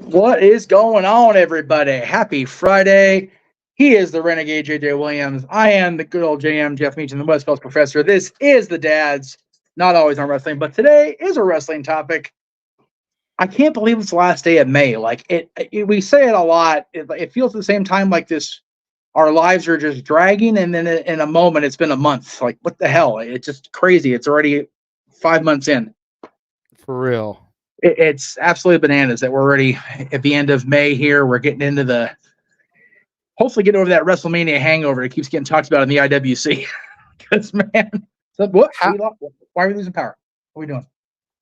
What is going on, everybody? Happy Friday. He is the Renegade JJ Williams. I am the good old JM Jeff Meacham, the West Coast professor. This is the DADS. Not always on wrestling, but today is a wrestling topic. I can't believe it's the last day of May. We say it a lot. It feels at the same time like this. Our lives are just dragging, and then in a moment, it's been a month. Like, what the hell? It's just crazy. It's already 5 months in. For real. It's absolutely bananas that we're already at the end of May here. We're getting into hopefully get over that WrestleMania hangover that keeps getting talked about in the IWC. Because, man, why are we losing power? What are we doing?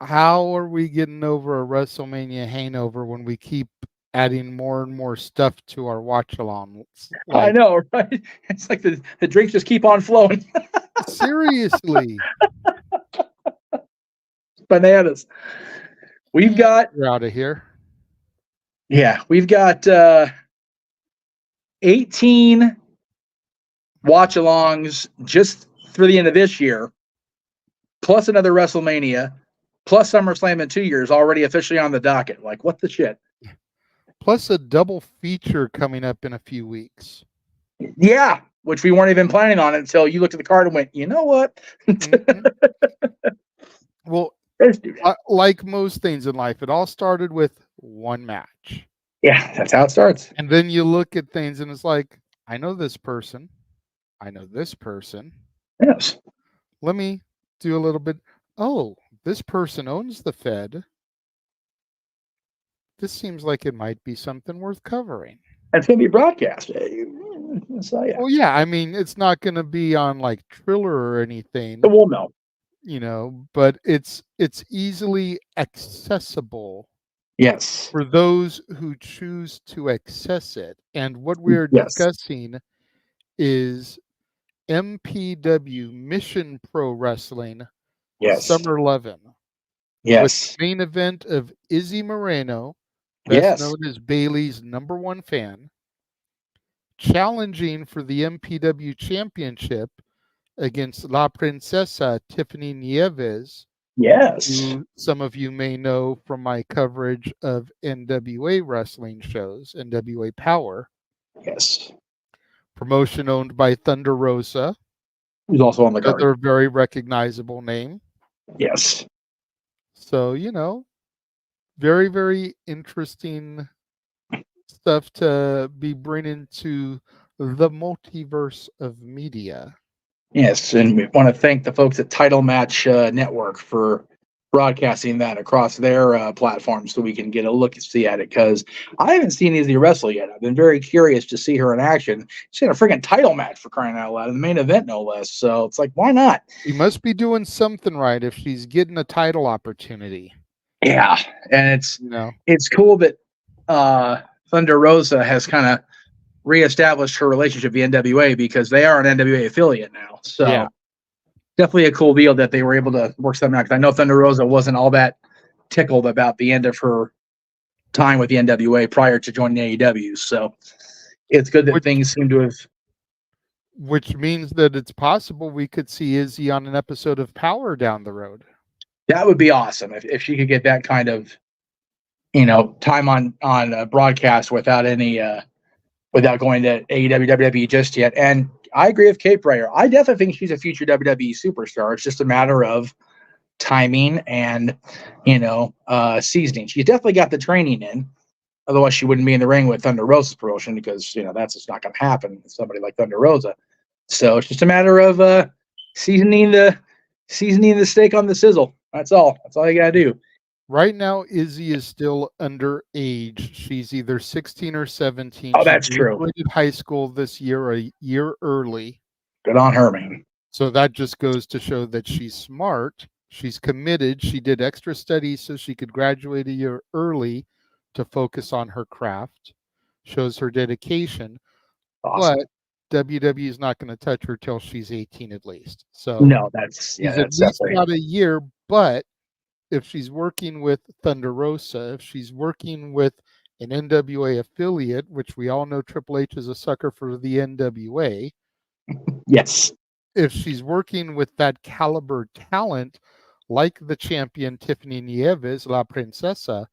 How are we getting over a WrestleMania hangover when we keep adding more and more stuff to our watch-alongs? I know, right? It's like the drinks just keep on flowing. Seriously. Bananas. We've got... We're out of here. Yeah, we've got 18 watch-alongs just through the end of this year, plus another WrestleMania, plus SummerSlam in 2 years already officially on the docket. Like, what the shit? Plus a double feature coming up in a few weeks. Yeah, which we weren't even planning on until you looked at the card and went, you know what? Mm-hmm. Well, like most things in life, it all started with one match. Yeah, that's how it starts. And then you look at things and it's like, I know this person. I know this person. Yes. Let me do a little bit. Oh, this person owns the Fed. This seems like it might be something worth covering. It's going to be broadcast. So, yeah. Well, yeah, I mean, it's not going to be on like Triller or anything. We'll know. You know, but it's easily accessible. Yes. For those who choose to access it. And what we're discussing is MPW Mission Pro Wrestling Summer 11. Yes. With the main event of Izzy Moreno, best known as Bayley's #1 fan, challenging for the MPW Championship against La Princesa Tiffany Nieves. Yes. Who some of you may know from my coverage of NWA wrestling shows, NWA Power. Yes. Promotion owned by Thunder Rosa. Who's also on the card. Another very recognizable name. Yes. So, you know, very, very interesting stuff to be bringing to the multiverse of media. Yes, and we want to thank the folks at Title Match Network for broadcasting that across their platforms so we can get a look-see at it, because I haven't seen Izzy wrestle yet. I've been very curious to see her in action. She's in a freaking title match, for crying out loud, in the main event, no less. So it's like, why not? She must be doing something right if she's getting a title opportunity. Yeah, and it's cool that Thunder Rosa has kind of reestablished her relationship with the NWA, because they are an NWA affiliate now. So definitely a cool deal that they were able to work something out. Because I know Thunder Rosa wasn't all that tickled about the end of her time with the NWA prior to joining AEW. So it's good that things seem to have. Which means that it's possible we could see Izzy on an episode of Power down the road. That would be awesome if she could get that kind of, time on broadcast without any. Without going to AEW, WWE just yet. And I agree with Kate Breyer. I definitely think she's a future WWE superstar. It's just a matter of timing and, seasoning. She's definitely got the training in. Otherwise, she wouldn't be in the ring with Thunder Rosa's promotion, because, that's just not going to happen with somebody like Thunder Rosa. So it's just a matter of seasoning the steak on the sizzle. That's all. That's all you got to do. Right now, Izzy is still underage. She's either 16 or 17. Oh, that's true. She graduated high school this year, a year early. Good on her, man. So that just goes to show that she's smart. She's committed. She did extra studies so she could graduate a year early to focus on her craft. Shows her dedication. Awesome. But WWE is not going to touch her till she's 18 at least. So no, that's at least about a year, but if she's working with Thunder Rosa, if she's working with an NWA affiliate, which we all know Triple H is a sucker for the NWA. Yes. If she's working with that caliber talent, like the champion Tiffany Nieves, La Princesa,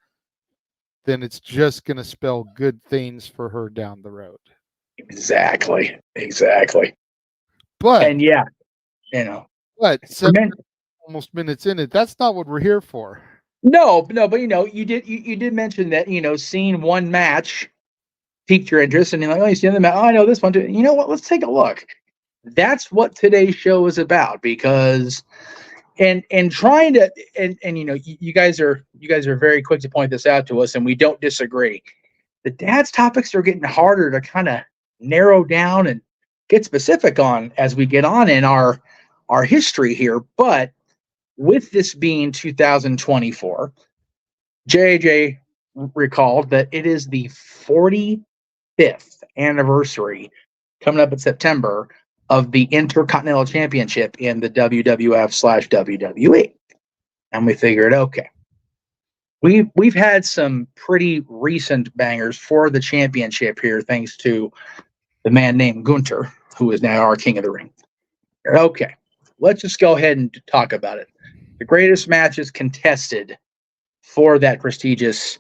then it's just going to spell good things for her down the road. Exactly. But And yeah, you know, but almost minutes in it, that's not what we're here for. no, but you know, you did mention that, you know, seeing one match piqued your interest, and you're like, oh, you see the match? Oh, I know this one too. You know what? Let's take a look. That's what today's show is about, because and trying to and you know, you guys are very quick to point this out to us, and we don't disagree. The dad's topics are getting harder to kind of narrow down and get specific on as we get on in our history here. But with this being 2024, JJ recalled that it is the 45th anniversary coming up in September of the Intercontinental Championship in the WWF/WWE. And we figured, okay, we've had some pretty recent bangers for the championship here, thanks to the man named Gunter, who is now our King of the Ring. Okay, let's just go ahead and talk about it. The greatest matches contested for that prestigious,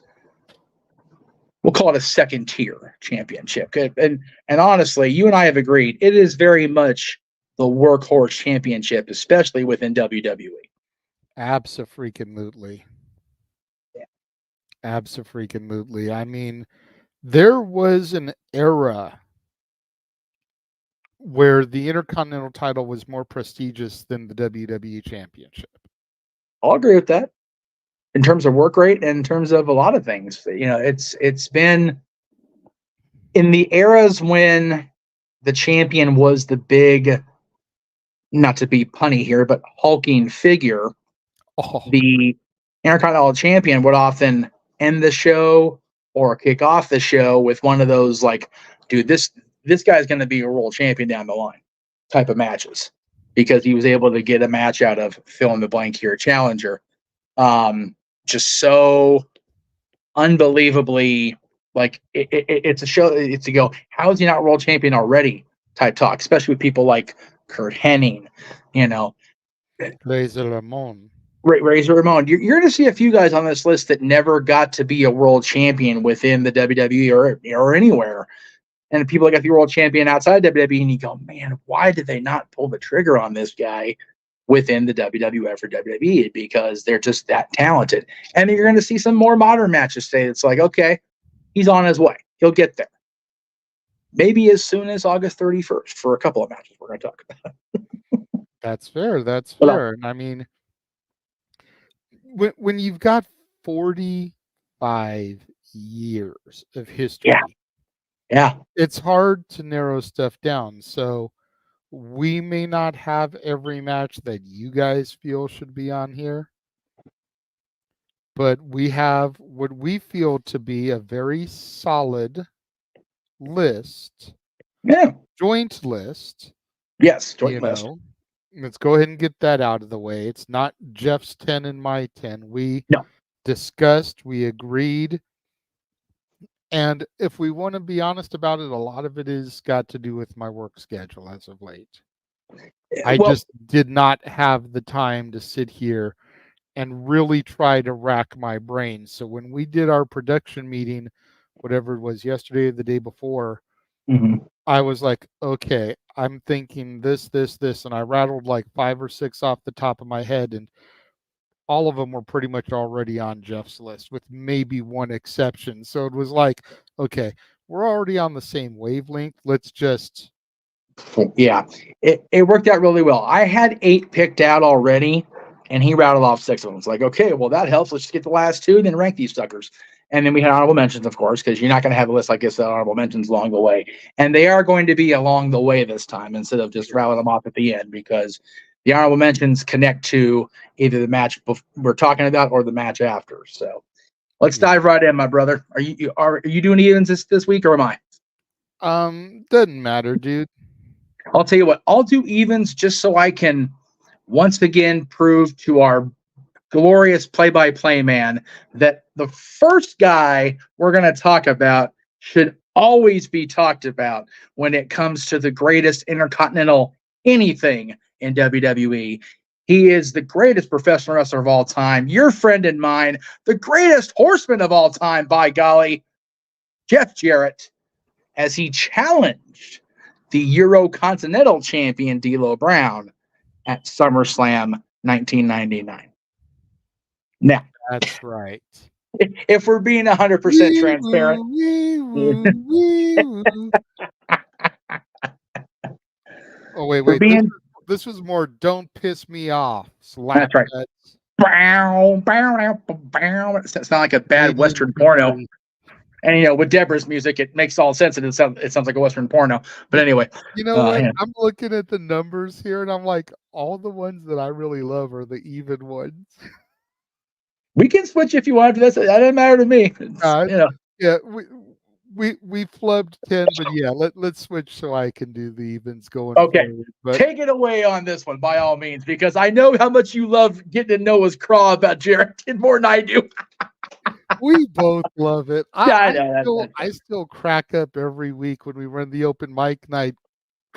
we'll call it a second tier championship. And honestly, you and I have agreed, it is very much the workhorse championship, especially within WWE. Abso-freaking-lutely. Yeah. Abso-freaking-lutely. I mean, there was an era where the Intercontinental title was more prestigious than the WWE Championship. I'll agree with that. In terms of work rate and in terms of a lot of things, you know, it's been in the eras when the champion was the big, not to be punny here, but hulking figure. The Intercontinental Champion would often end the show or kick off the show with one of those, like, dude, this guy's going to be a world champion down the line type of matches, because he was able to get a match out of fill in the blank here challenger. Just so unbelievably, like, it's a show. It's to go, how is he not world champion already type talk, especially with people like Kurt Hennig, you know, Razor Ramon. Razor Ramon. You're going to see a few guys on this list that never got to be a world champion within the WWE or anywhere. And people that got the world champion outside WWE, and you go, man, why did they not pull the trigger on this guy within the WWF or WWE? Because they're just that talented. And then you're going to see some more modern matches today. It's like, okay, he's on his way. He'll get there. Maybe as soon as August 31st for a couple of matches we're going to talk about. That's fair. That's fair. And I mean, when you've got 45 years of history, yeah, it's hard to narrow stuff down. So we may not have every match that you guys feel should be on here, but we have what we feel to be a very solid list. Yeah. Joint list. Yes, joint list. Let's go ahead and get that out of the way. It's not Jeff's 10 and my 10. We discussed, we agreed. And if we want to be honest about it, a lot of it is got to do with my work schedule as of late. I just did not have the time to sit here and really try to rack my brain. So when we did our production meeting, whatever it was yesterday or the day before, I was like, okay, I'm thinking this, and I rattled like 5 or 6 off the top of my head, and all of them were pretty much already on Jeff's list, with maybe one exception. So it was like, okay, we're already on the same wavelength. Let's just... Yeah, it worked out really well. I had 8 picked out already, and he rattled off 6 of them. It's like, okay, well, that helps. Let's just get the last 2, then rank these suckers. And then we had honorable mentions, of course, because you're not going to have a list like this of honorable mentions along the way. And they are going to be along the way this time instead of just rattling them off at the end, because the honorable mentions connect to either the match we're talking about or the match after. So let's dive right in, my brother. Are you doing evens this week, or am I? Doesn't matter, dude. I'll tell you what, I'll do evens just so I can once again prove to our glorious play-by-play man that the first guy we're going to talk about should always be talked about when it comes to the greatest intercontinental anything in WWE. He is the greatest professional wrestler of all time, your friend and mine, the greatest horseman of all time, by golly, Jeff Jarrett, as he challenged the Eurocontinental champion D'Lo Brown at SummerSlam 1999. Now, That's right. if we're being 100% transparent, Oh, wait. we're being, This was more "Don't Piss Me Off." that's right. Bow, bow, bow, bow. It sounds like a bad Western porno. And with Deborah's music, it makes all sense, and it sounds like a Western porno. But anyway, you know what? Yeah. I'm looking at the numbers here, and I'm like, all the ones that I really love are the even ones. We can switch if you want. That doesn't matter to me. Yeah, we flubbed 10, but yeah, let's switch so I can do the evens going forward. But take it away on this one by all means, because I know how much you love getting to know his craw about Jarrett more than I do. We both love it. I still crack up every week when we run the open mic night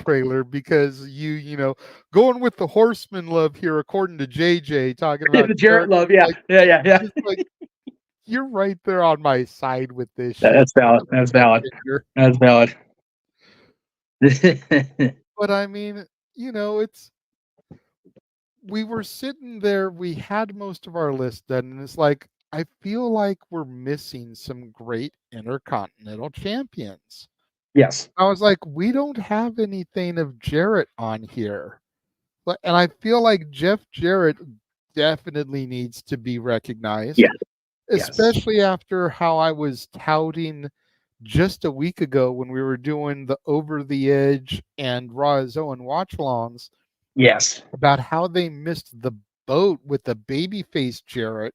trailer, because you know, going with the horseman love here, according to JJ, talking about the Jarrett love. Yeah, yeah. Like, you're right there on my side with this shit. That's valid. That's valid. But I mean, we were sitting there, we had most of our list done, and it's like, I feel like we're missing some great Intercontinental champions. Yes. I was like, we don't have anything of Jarrett on here. And I feel like Jeff Jarrett definitely needs to be recognized. Yeah. Especially after how I was touting just a week ago when we were doing the Over the Edge and Raw is Owen watch-alongs. Yes. About how they missed the boat with the babyface Jarrett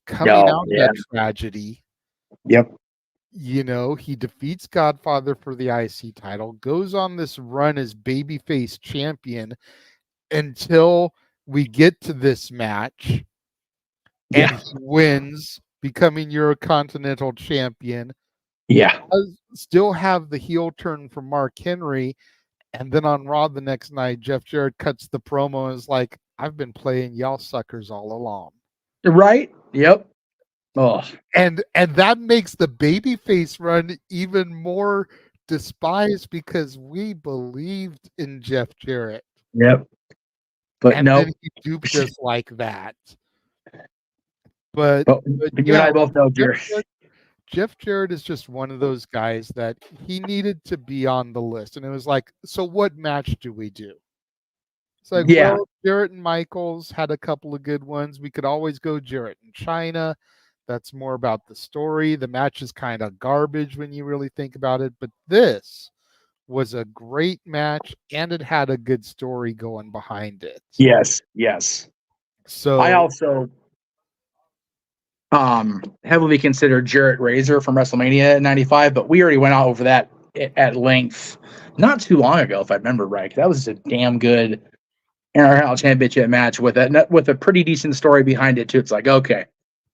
coming out of that tragedy. Yep. He defeats Godfather for the IC title, goes on this run as babyface champion until we get to this match, and he wins, becoming Eurocontinental champion. Yeah. Still have the heel turn from Mark Henry, and then on Raw the next night, Jeff Jarrett cuts the promo and is like, I've been playing y'all suckers all along. Right? Yep. Oh. And that makes the babyface run even more despised, because we believed in Jeff Jarrett. Yep. But then he duped us like that. But you and I both know Jeff Jarrett is just one of those guys that he needed to be on the list. And it was like, so what match do we do? It's like, well, Jarrett and Michaels had a couple of good ones. We could always go Jarrett and China. That's more about the story. The match is kind of garbage when you really think about it. But this was a great match, and it had a good story going behind it. Yes. So I also heavily considered Jarrett Razor from WrestleMania in '95, but we already went out over that at length not too long ago, if I remember right. That was a damn good Intercontinental Championship match with a pretty decent story behind it too. It's like, okay,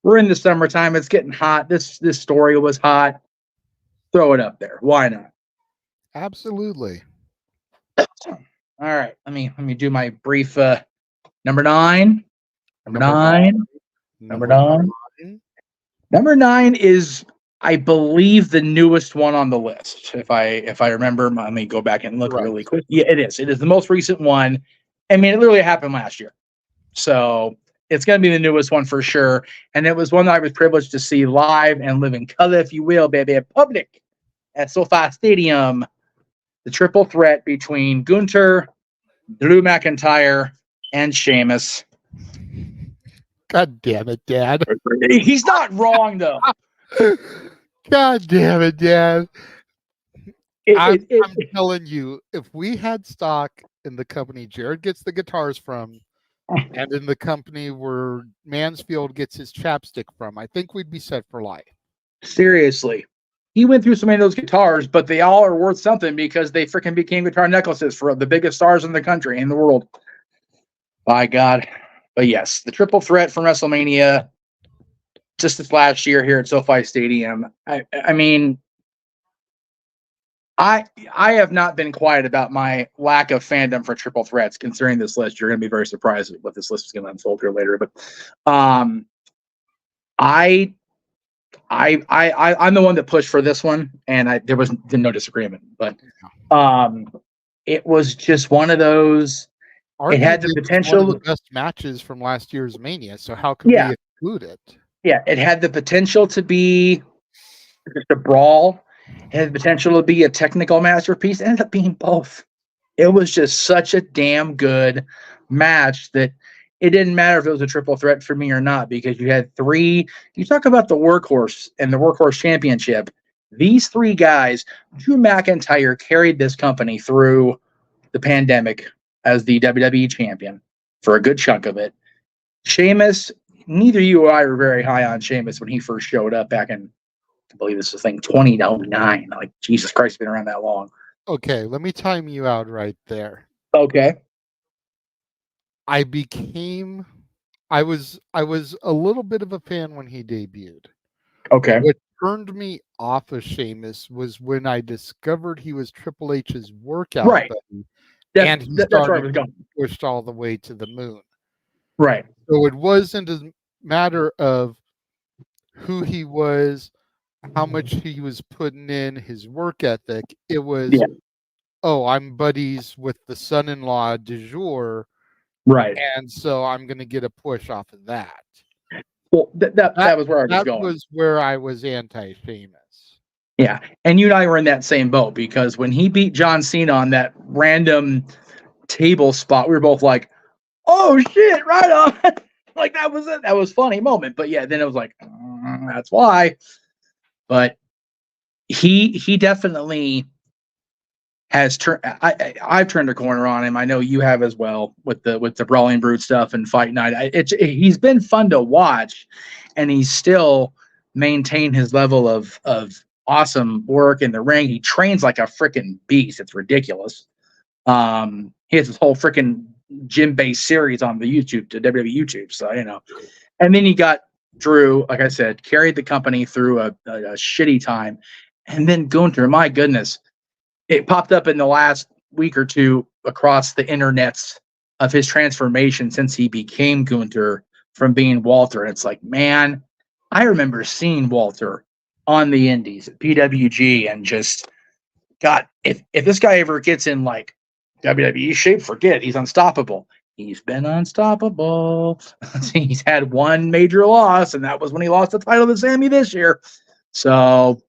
we're in the summertime, it's getting hot. This story was hot. Throw it up there. Why not? Absolutely. All right, let me do my brief number 9. Number nine is, I believe, the newest one on the list. If I remember, let me go back and look really quick. Yeah, it is. It is the most recent one. I mean, it literally happened last year. So it's going to be the newest one for sure. And it was one that I was privileged to see live and live in color, if you will, baby, in public at SoFi Stadium. The triple threat between Gunther, Drew McIntyre, and Sheamus. God damn it, Dad. He's not wrong, though. God damn it, Dad. I'm telling you, if we had stock in the company Jared gets the guitars from, and in the company where Mansfield gets his chapstick from, I think we'd be set for life. Seriously. He went through so many of those guitars, but they all are worth something because they freaking became guitar necklaces for the biggest stars in the country, in the world. By God. But yes, the triple threat from WrestleMania, just this last year here at SoFi Stadium. I mean, I have not been quiet about my lack of fandom for triple threats. Considering this list, you're going to be very surprised at what this list is going to unfold here later. But I I'm the one that pushed for this one, and there was no disagreement. But it was just one of those. Arguably, it had the potential. One of the best matches from last year's Mania. So how could we exclude it? Yeah, it had the potential to be just a brawl. It had the potential to be a technical masterpiece. It ended up being both. It was just such a damn good match that it didn't matter if it was a triple threat for me or not, because you had three. You talk about the workhorse and the workhorse championship. These three guys, Drew McIntyre carried this company through the pandemic as the WWE champion for a good chunk of it. Sheamus, neither you or I were very high on Sheamus when he first showed up back in, I believe this is thing 2009. Like, Jesus Christ, been around that long. Okay, let me time you out right there. Okay. I was a little bit of a fan when he debuted. Okay. What turned me off of Sheamus was when I discovered he was Triple H's workout buddy, and he started pushed all the way to the moon. Right. So it wasn't a matter of who he was, how much he was putting in, his work ethic. It was, oh, I'm buddies with the son-in-law du jour. Right. And so I'm going to get a push off of that. Well, that was where I was going. That was where I was anti-Sheamus. Yeah. And you and I were in that same boat, because when he beat John Cena on that random table spot, we were both like, oh shit, right on. Like, that was it. That was a funny moment. But yeah, then it was like, that's why. But he definitely has turned. I've turned a corner on him. I know you have as well, with the Brawling Brute stuff and Fight Night. He's been fun to watch, and he's still maintained his level of awesome work in the ring. He trains like a freaking beast. It's ridiculous. He has this whole freaking gym-based series on the YouTube, to WWE YouTube. So, and then you got Drew, like I said, carried the company through a shitty time. And then Gunther, my goodness, it popped up in the last week or two across the internets of his transformation since he became Gunther from being Walter. And it's like, man, I remember seeing Walter on the indies at PWG, and just, God, if this guy ever gets in like WWE shape, forget it. He's unstoppable. He's been unstoppable. He's had one major loss, and that was when he lost the title to Sammy this year. So,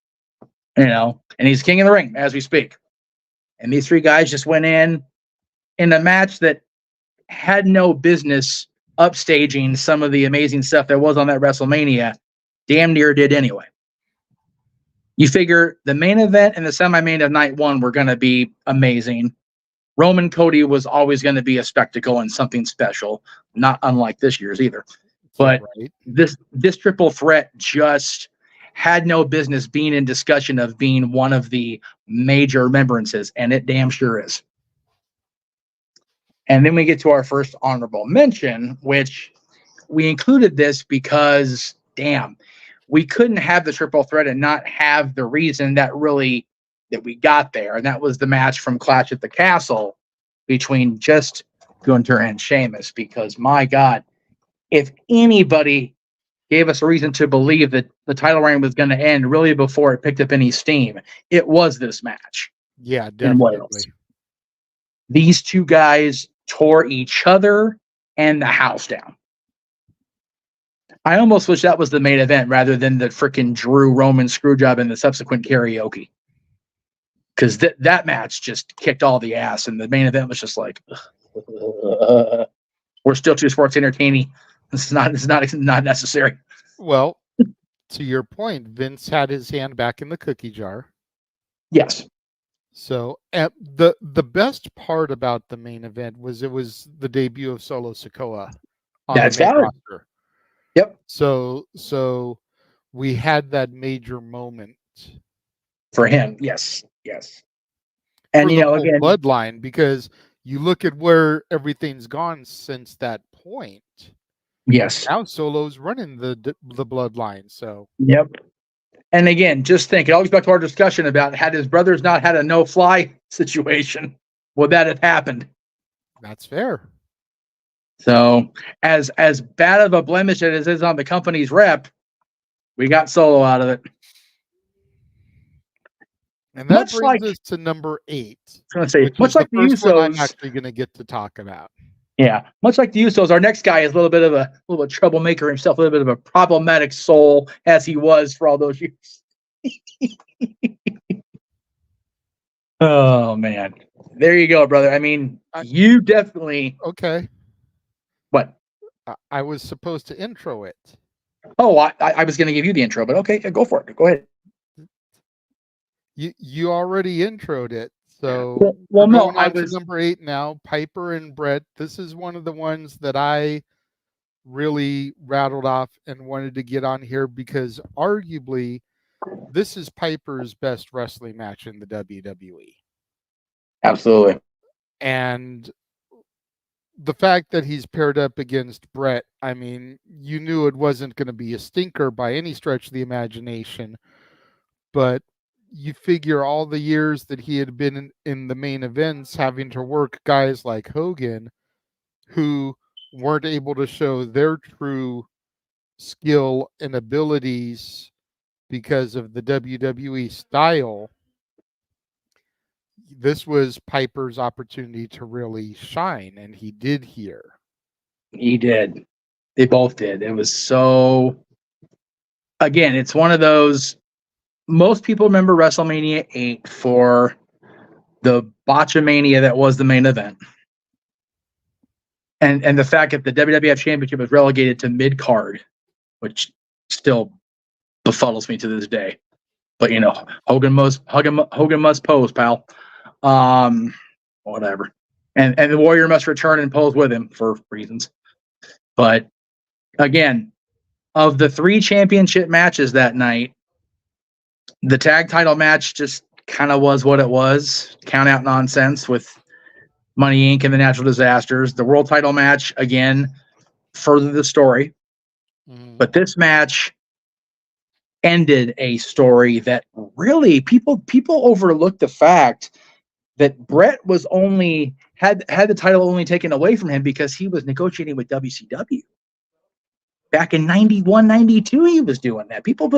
and he's king of the ring as we speak. And these three guys just went in a match that had no business upstaging some of the amazing stuff that was on that WrestleMania. Damn near did anyway. You figure the main event and the semi-main of night one were going to be amazing. Roman Cody was always going to be a spectacle and something special, not unlike this year's either. But this triple threat just had no business being in discussion of being one of the major remembrances, and it damn sure is. And then we get to our first honorable mention, which we included this because, damn, we couldn't have the triple threat and not have the reason that we got there. And that was the match from Clash at the Castle between just Gunther and Sheamus, because, my God, if anybody gave us a reason to believe that the title reign was going to end really before it picked up any steam, it was this match. Yeah, definitely. These two guys tore each other and the house down. I almost wish that was the main event rather than the freaking Drew Roman screwjob and the subsequent karaoke. Because that match just kicked all the ass, and the main event was just like, we're still too sports entertaining. This is not necessary. Well, to your point, Vince had his hand back in the cookie jar. Yes. So the best part about the main event was it was the debut of Solo Sikoa on the main roster. Yep. So we had that major moment for him. Yes. And again, bloodline, because you look at where everything's gone since that point. Yes. Now Solo's running the bloodline. So. Yep. And again, just think, it all goes back to our discussion about had his brothers not had a no-fly situation, would that have happened? That's fair. So as bad of a blemish as it is on the company's rep, we got Solo out of it. And that brings us to number 8. I was going to say, which much is like the the first one I'm Usos, actually going to get to talk about. yeah, much like the Usos, our next guy is a little bit of troublemaker himself, a little bit of a problematic soul, as he was for all those years. Oh man, there you go, brother. I mean, you definitely. Okay. What? I was supposed to intro it. Oh, I was going to give you the intro, but okay, go for it. Go ahead. You already introed it. So well no, going on to number 8 now, Piper and Brett. This is one of the ones that I really rattled off and wanted to get on here because arguably this is Piper's best wrestling match in the WWE. Absolutely. And the fact that he's paired up against Brett, I mean, you knew it wasn't going to be a stinker by any stretch of the imagination, but you figure all the years that he had been in the main events having to work guys like Hogan who weren't able to show their true skill and abilities because of the WWE style. This was Piper's opportunity to really shine, and he did here. He did. They both did. It was so, again, it's one of those, most people remember WrestleMania 8 for the botchamania that was the main event. And the fact that the WWF Championship was relegated to mid-card, which still befuddles me to this day. But, you know, Hogan must pose, pal. Whatever. And the Warrior must return and pose with him for reasons. But, again, of the 3 championship matches that night, the tag title match just kind of was what it was. Count out nonsense with Money Inc. and the Natural Disasters. The world title match, again, furthered the story. But this match ended a story that really people overlooked the fact that Brett was only had the title only taken away from him because he was negotiating with WCW. Back in 91, 92, he was doing that. People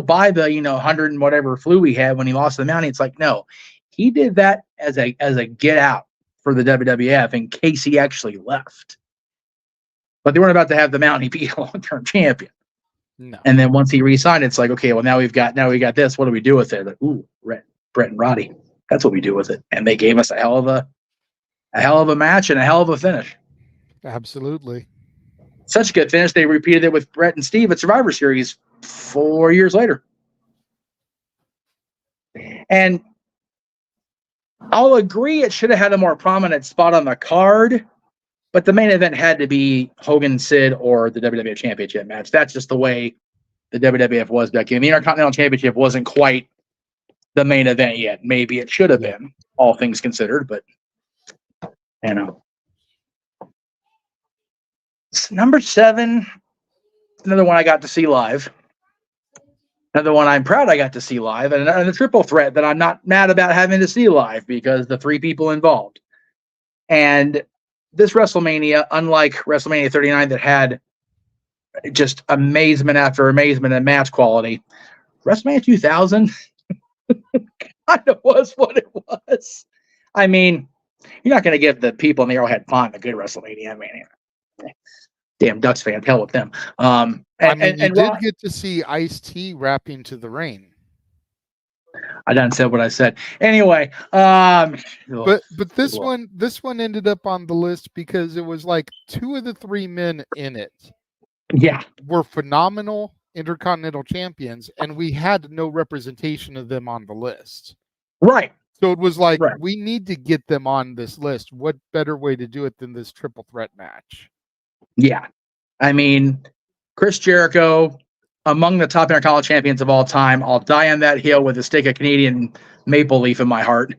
buy the 100 and whatever flu he had when he lost the mountain. It's like, no, he did that as a get out for the WWF in case he actually left. But they weren't about to have the mountain be a long-term champion. No. And then once he re-signed, it's like, okay, well now we got this. What do we do with it? Like, ooh, Brett and Roddy. That's what we do with it. And they gave us a hell of a match and a hell of a finish. Absolutely. Such a good finish. They repeated it with Brett and Steve at Survivor Series 4 years later. And I'll agree it should have had a more prominent spot on the card, but the main event had to be Hogan, Sid, or the WWF Championship match. That's just the way the WWF was back then. The Intercontinental Championship wasn't quite the main event yet. Maybe it should have been, all things considered, but you know. Number 7, another one I got to see live. Another one I'm proud I got to see live, and a triple threat that I'm not mad about having to see live because the 3 people involved. And this WrestleMania, unlike WrestleMania 39 that had just amazement after amazement and match quality, WrestleMania 2000 kind of was what it was. I mean, you're not going to give the people in the Arrowhead Pond a good WrestleMania. I mean, damn Ducks fans, hell with them. You did get to see Ice-T rapping to the rain. I done said what I said. Anyway, but this one ended up on the list because it was like 2 of the 3 men in it. Yeah, were phenomenal Intercontinental champions, and we had no representation of them on the list. Right. So it was like, we need to get them on this list. What better way to do it than this triple threat match? Yeah. I mean, Chris Jericho, among the top Intercontinental champions of all time. I'll die on that hill with a stake of Canadian maple leaf in my heart.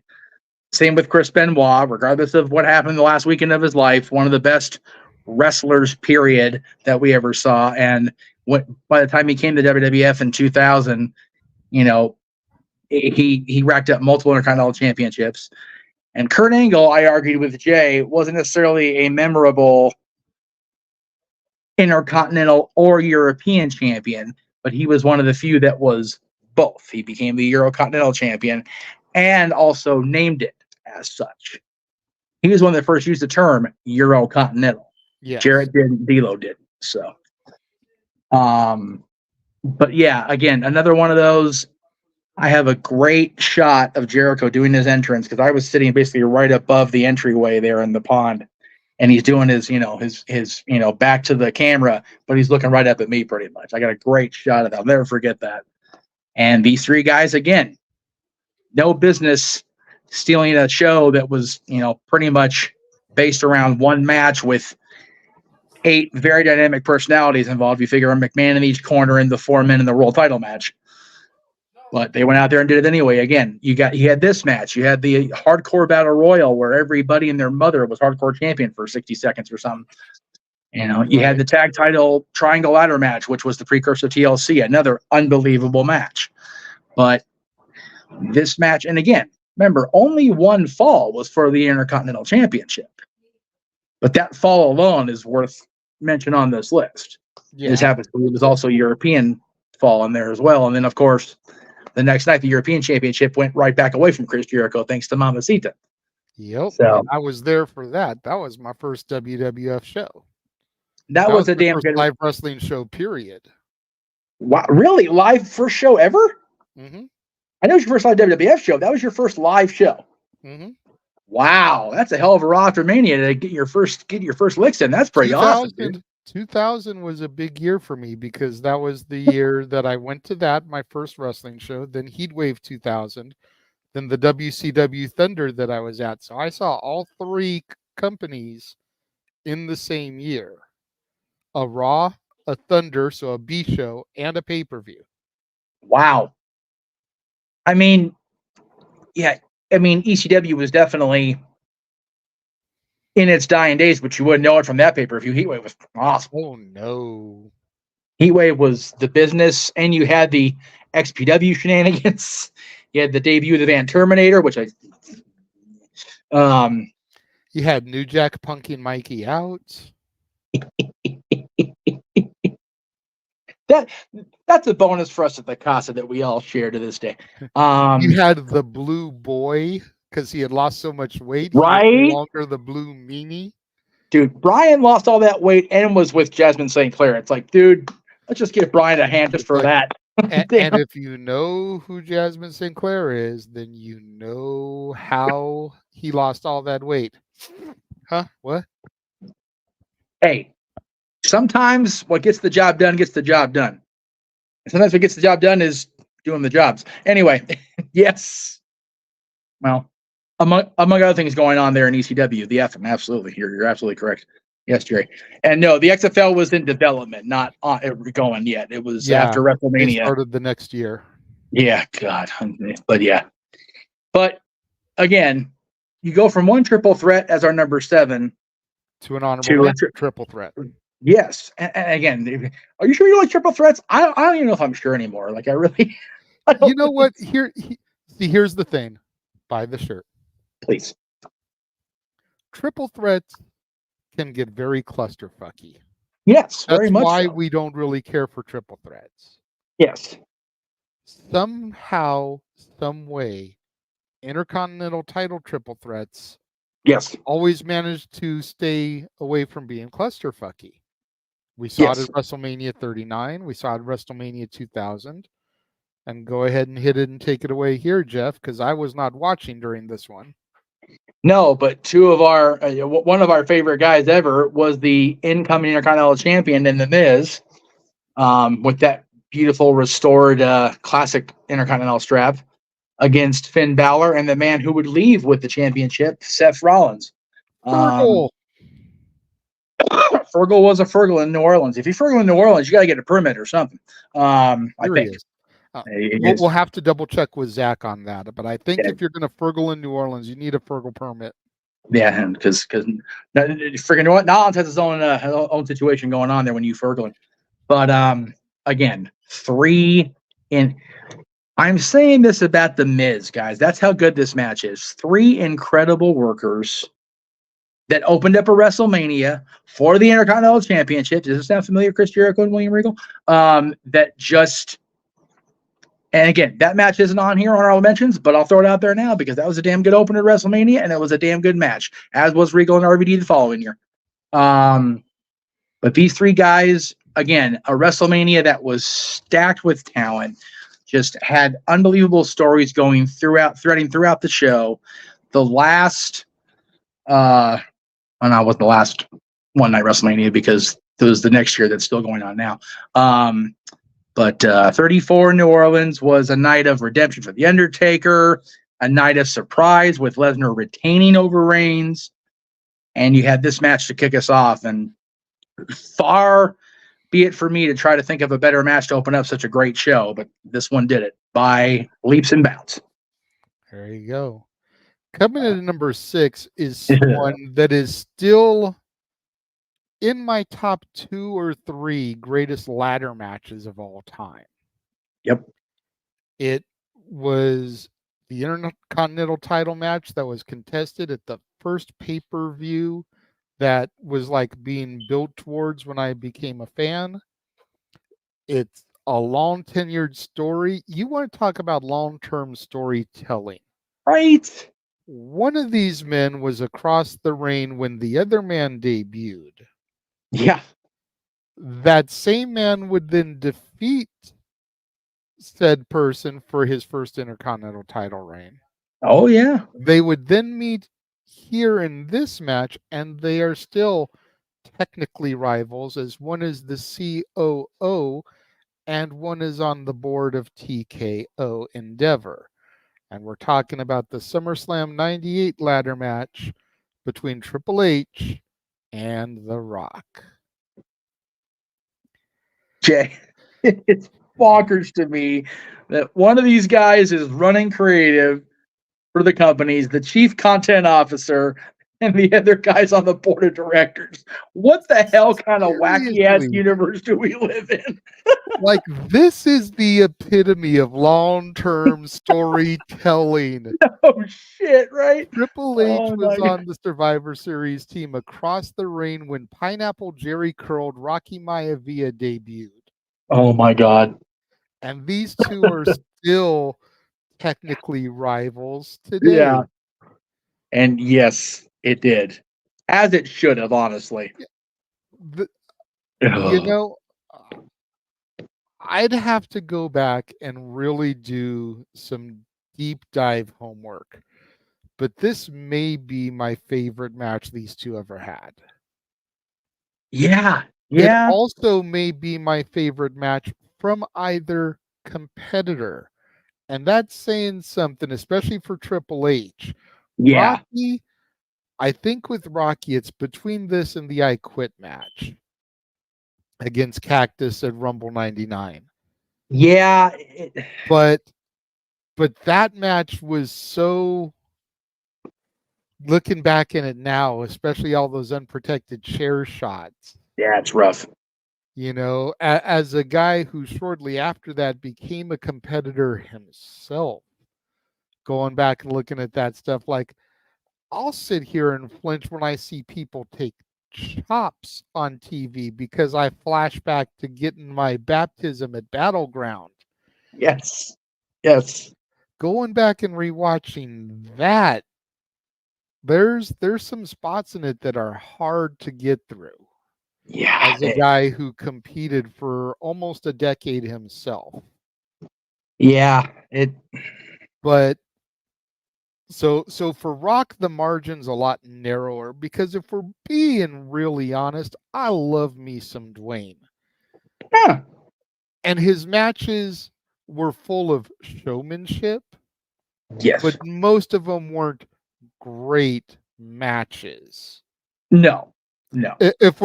Same with Chris Benoit, regardless of what happened the last weekend of his life. One of the best wrestlers, period, that we ever saw. And by the time he came to WWF in 2000, you know, he racked up multiple Intercontinental Championships. And Kurt Angle, I argued with Jay, wasn't necessarily a memorable Intercontinental or European champion, but he was one of the few that was both. He became the Eurocontinental champion and also named it as such. He was one that first used the term Eurocontinental. Yes. Jarrett didn't, D'Lo didn't. So, but yeah, again, another one of those. I have a great shot of Jericho doing his entrance because I was sitting basically right above the entryway there in the pond, and he's doing his back to the camera, but he's looking right up at me pretty much. I got a great shot of that. I'll never forget that. And these three guys, again, no business stealing a show that was, pretty much based around one match with 8 very dynamic personalities involved. You figure a McMahon in each corner and the 4 men in the world title match. But they went out there and did it anyway. Again, you had this match. You had the hardcore battle royal where everybody and their mother was hardcore champion for 60 seconds or something. You had the tag title triangle ladder match, which was the precursor to TLC, another unbelievable match. But this match, and again, remember, only one fall was for the Intercontinental Championship. But that fall alone is worth mention on this list. Yeah. This happens to be, there's also European fall in there as well. And then, of course, the next night, the European Championship went right back away from Chris Jericho, thanks to Mamacita. Yep. So I was there for that. That was my first WWF show. That was a damn good live wrestling show, period. Wow, really? Live first show ever? Mm-hmm. I know it was your first live WWF show. That was your first live show. Mm-hmm. Wow, that's a hell of a roster mania to get your first licks in. That's pretty awesome. Dude. 2000 was a big year for me because that was the year that I went to my first wrestling show, then Heatwave 2000, then the WCW Thunder that I was at. So I saw all 3 companies in the same year. A Raw, a Thunder, so a B show, and a pay-per-view. Wow. I mean, ECW was definitely in its dying days, but you wouldn't know it from that pay-per-view. Heatwave was awesome. Oh, no. Heatwave was the business, and you had the XPW shenanigans. You had the debut of the Van Terminator, which you had New Jack punking Mikey out. That's a bonus for us at the Casa that we all share to this day. You had the Blue Boy because he had lost so much weight. Right? He was no longer the Blue Meanie. Dude, Brian lost all that weight and was with Jasmine St. Clair. It's like, dude, let's just give Brian a hand just for that. And if you know who Jasmine St. Clair is, then you know how he lost all that weight. Huh? What? Hey, sometimes what gets the job done gets the job done. Sometimes what gets the job done is doing the jobs. Anyway, yes. Well, among other things going on there in ECW, the FM, absolutely. You're absolutely correct. Yes, Jerry. And no, the XFL was in development, not going yet. It was after WrestleMania. It started the next year. Yeah, God. But yeah. But again, you go from one triple threat as our number 7 to an honorable triple threat. Yes. And again, are you sure you like triple threats? I don't even know if I'm sure anymore. Like, you know what? Here's the thing. Buy the shirt. Please. Triple threats can get very clusterfucky. Yes, very much. That's why so. We don't really care for triple threats. Yes. Somehow, some way, Intercontinental title triple threats always managed to stay away from being clusterfucky. We saw it at WrestleMania 39. We saw it at WrestleMania 2000. And go ahead and hit it and take it away here, Jeff, because I was not watching during this one. No, but one of our favorite guys ever was the incoming Intercontinental Champion in The Miz, with that beautiful restored classic Intercontinental strap against Finn Balor and the man who would leave with the championship, Seth Rollins. Fergal. Fergal was a Fergal in New Orleans. If you Fergal in New Orleans, you got to get a permit or something. I think. We'll have to double check with Zach on that, but I think if you're going to Fergal in New Orleans, you need a Fergal permit. Yeah, because freaking New Orleans has its own situation going on there when you Fergaling. But again, 3 in. I'm saying this about The Miz, guys. That's how good this match is. 3 incredible workers that opened up a WrestleMania for the Intercontinental Championship. Does this sound familiar, Chris Jericho and William Regal? That just, and again, that match isn't on here on our mentions, but I'll throw it out there now because that was a damn good opener to WrestleMania, and it was a damn good match, as was Regal and RVD the following year. But these 3 guys, again, a WrestleMania that was stacked with talent, just had unbelievable stories threading throughout the show. The last, no, it wasn't the last one night WrestleMania because it was the next year that's still going on now. But 34 in New Orleans was a night of redemption for The Undertaker, a night of surprise with Lesnar retaining over Reigns. And you had this match to kick us off. And far be it for me to try to think of a better match to open up such a great show, but this one did it by leaps and bounds. There you go. Coming in at number 6 is one that is still in my top 2 or 3 greatest ladder matches of all time. Yep. It was the Intercontinental title match that was contested at the first pay-per-view that was like being built towards when I became a fan. It's a long tenured story. You want to talk about long-term storytelling. Right. One of these men was across the ring when the other man debuted. Yeah. That same man would then defeat said person for his first Intercontinental title reign. Oh, yeah. They would then meet here in this match, and they are still technically rivals, as one is the COO and one is on the board of TKO Endeavor. And we're talking about the SummerSlam 98 ladder match between Triple H and The Rock. Jay, it's bonkers to me that one of these guys is running creative for the companies, the chief content officer, and the other guy's on the board of directors. What the hell kind of wacky ass universe do we live in? Like, this is the epitome of long-term storytelling. Oh shit, right? Triple H was on the Survivor Series team across the ring when Pineapple Jerry curled Rocky Maivia debuted. Oh my God. And these two are still technically rivals today. Yeah. And yes, it did. As it should have, honestly. You know, I'd have to go back and really do some deep dive homework. But this may be my favorite match these two ever had. Yeah. It also may be my favorite match from either competitor. And that's saying something, especially for Triple H. Yeah. Rocky, I think with Rocky, it's between this and the I Quit match against Cactus at Rumble 99. Yeah. But that match was so, looking back in it now, especially all those unprotected chair shots. Yeah, it's rough. You know, as a guy who shortly after that became a competitor himself, going back and looking at that stuff, like, I'll sit here and flinch when I see people take chops on TV because I flash back to getting my baptism at Battleground. Yes. Yes. Going back and rewatching that, there's some spots in it that are hard to get through. Yeah. As a guy who competed for almost a decade himself. Yeah. But so for Rock, the margin's a lot narrower because if we're being really honest, I love me some Dwayne. Yeah. And his matches were full of showmanship. Yes. But most of them weren't great matches. No. If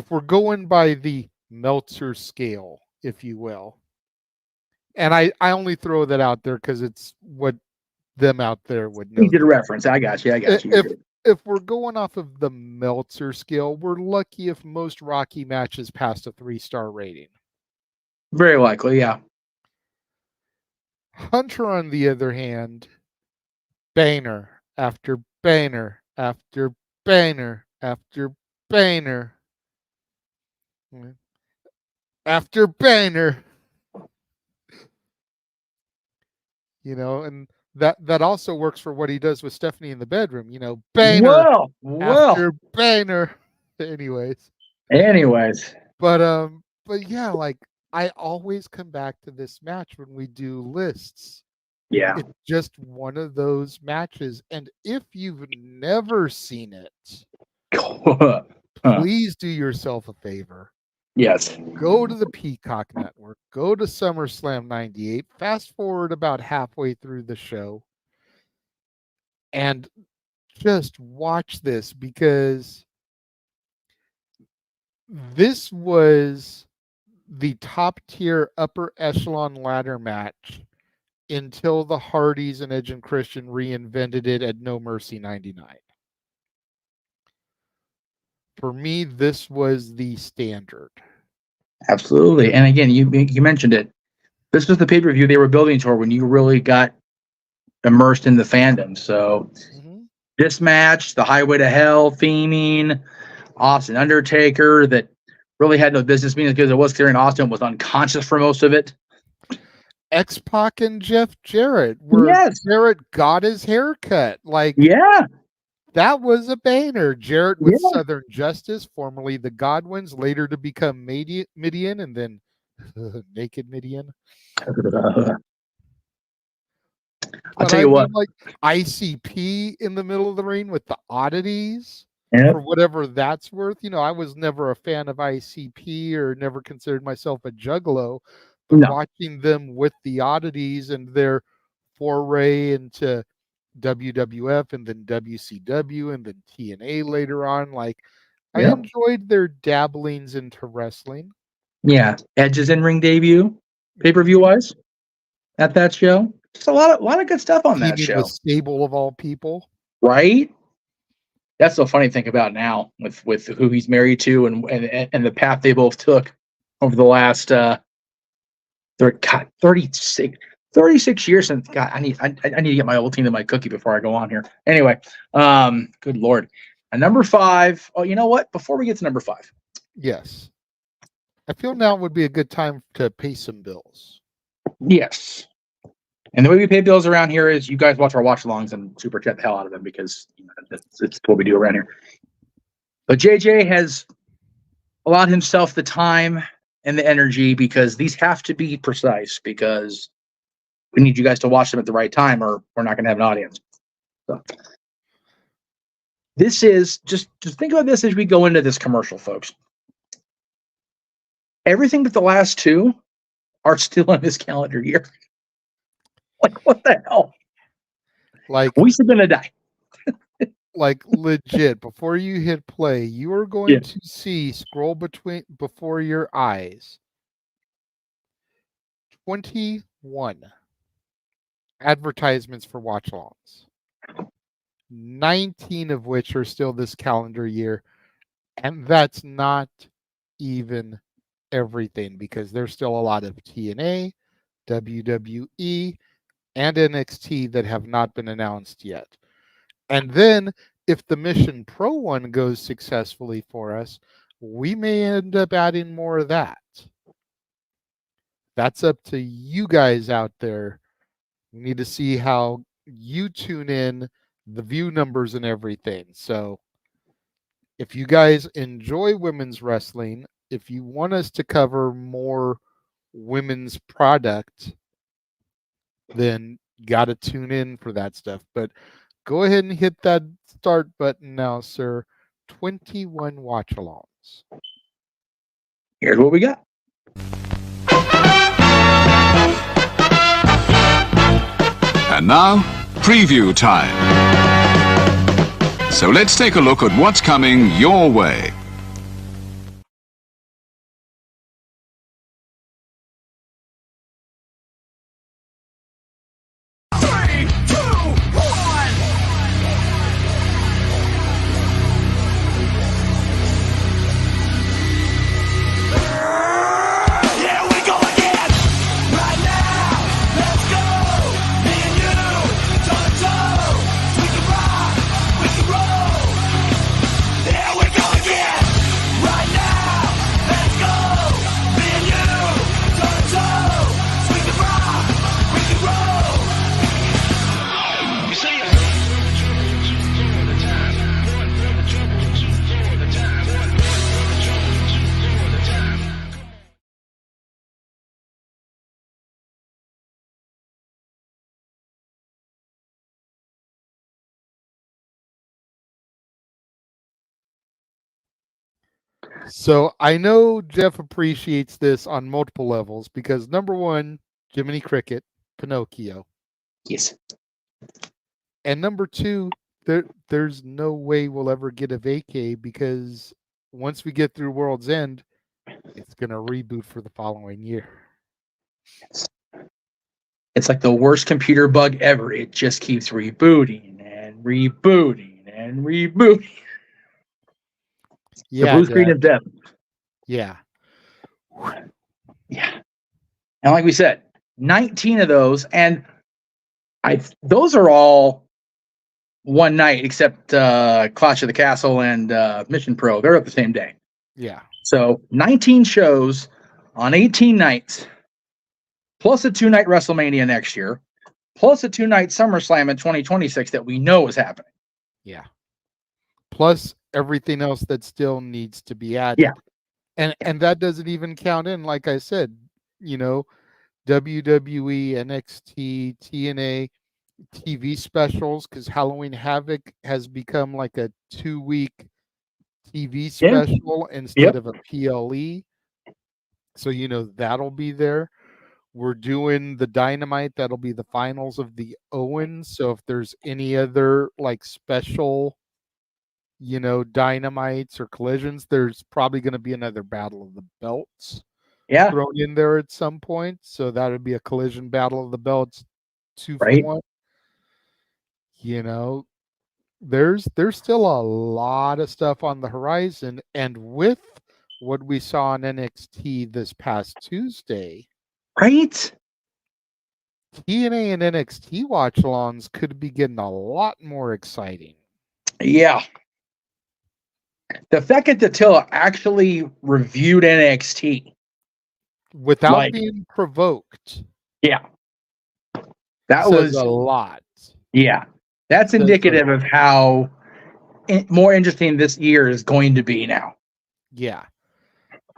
we're going by the Meltzer scale, if you will. And I only throw that out there because it's what them out there would know. You did a reference. I got you. If we're going off of the Meltzer scale, we're lucky if most Rocky matches passed a 3-star rating. Very likely, yeah. Hunter, on the other hand, banner after banner after banner after banner after banner. You know, and that also works for what he does with Stephanie in the bedroom. You know, banner Well. after banner. Anyways, but yeah, like I always come back to this match when we do lists. Yeah. It's just one of those matches, and if you've never seen it, please do yourself a favor. Yes. Go to the Peacock Network, go to SummerSlam 98, fast forward about halfway through the show, and just watch this, because this was the top tier upper echelon ladder match until the Hardys and Edge and Christian reinvented it at No Mercy 99. For me, this was the standard. Absolutely. And again, you mentioned it. This was the pay-per-view they were building toward when you really got immersed in the fandom. So this match, the Highway to Hell theming, Austin Undertaker, that really had no business being as good as it was, considering Austin was unconscious for most of it. X-Pac and Jeff Jarrett, where Jarrett got his haircut. Like, that was a banner. Jarrett with Southern Justice, formerly the Godwins, later to become Midian, and then Naked Midian. I'll tell you what, like ICP in the middle of the ring with the oddities, Yep. for whatever that's worth. You know, I was never a fan of ICP or never considered myself a juggalo, but watching them with the oddities and their foray into WWF and then WCW and then TNA later on, like, I enjoyed their dabblings into wrestling. Yeah, Edge's in-ring debut, pay-per-view wise, at that show. Just a lot of good stuff on that show. With Stable of all people, right? That's the funny thing about now with who he's married to and the path they both took over the last 36 years since. God, I need to get my old team to my cookie before I go on here. Anyway, good Lord. And number 5. Oh, you know what? Before we get to number 5. Yes. I feel now would be a good time to pay some bills. Yes. And the way we pay bills around here is you guys watch our watch-alongs and super chat the hell out of them, because it's what we do around here. But JJ has allowed himself the time and the energy, because these have to be precise, because we need you guys to watch them at the right time or we're not going to have an audience. So this is just think about this as we go into this commercial, folks. Everything but the last 2 are still in this calendar year. Like, what the hell? Like, we're gonna die. Like, legit, before you hit play, you are going to see, scroll before your eyes, 21 advertisements for watch-alongs, 19 of which are still this calendar year, and that's not even everything, because there's still a lot of TNA, WWE, and NXT that have not been announced yet. And then if the Mission Pro one goes successfully for us, we may end up adding more of that. That's up to you guys out there. We need to see how you tune in, the view numbers and everything. So if you guys enjoy women's wrestling, if you want us to cover more women's product, then you got to tune in for that stuff. But go ahead and hit that start button now, sir. 21 watch-alongs. Here's what we got. And now, preview time. So let's take a look at what's coming your way. Here we go again. So I know Jeff appreciates this on multiple levels because number one, Jiminy Cricket, Pinocchio. Yes. And number two, there's no way we'll ever get a vacay because once we get through World's End, it's going to reboot for the following year. It's like the worst computer bug ever. It just keeps rebooting and rebooting and rebooting. Yeah, the blue screen is death. Yeah. Yeah. And like we said, 19 of those, and those are all one night except Clash of the Castle and Mission Pro. They're up the same day. Yeah. So 19 shows on 18 nights, plus a 2-night WrestleMania next year, plus a 2-night SummerSlam in 2026 that we know is happening. Yeah. Plus everything else that still needs to be added. Yeah. And that doesn't even count in, like I said, WWE, NXT, TNA, TV specials, because Halloween Havoc has become like a 2-week TV special instead of a PLE. So, that'll be there. We're doing the Dynamite. That'll be the finals of the Owens. So if there's any other like special, Dynamites or collisions, there's probably going to be another Battle of the Belts thrown in there at some point. So that would be a collision Battle of the Belts 2 for 1. There's still a lot of stuff on the horizon. And with what we saw on NXT this past Tuesday, right? TNA and NXT watch-alongs could be getting a lot more exciting. Yeah. The fact that Attila actually reviewed NXT without being provoked. Yeah. That says was a lot. Yeah. That's indicative of how more interesting this year is going to be now. Yeah.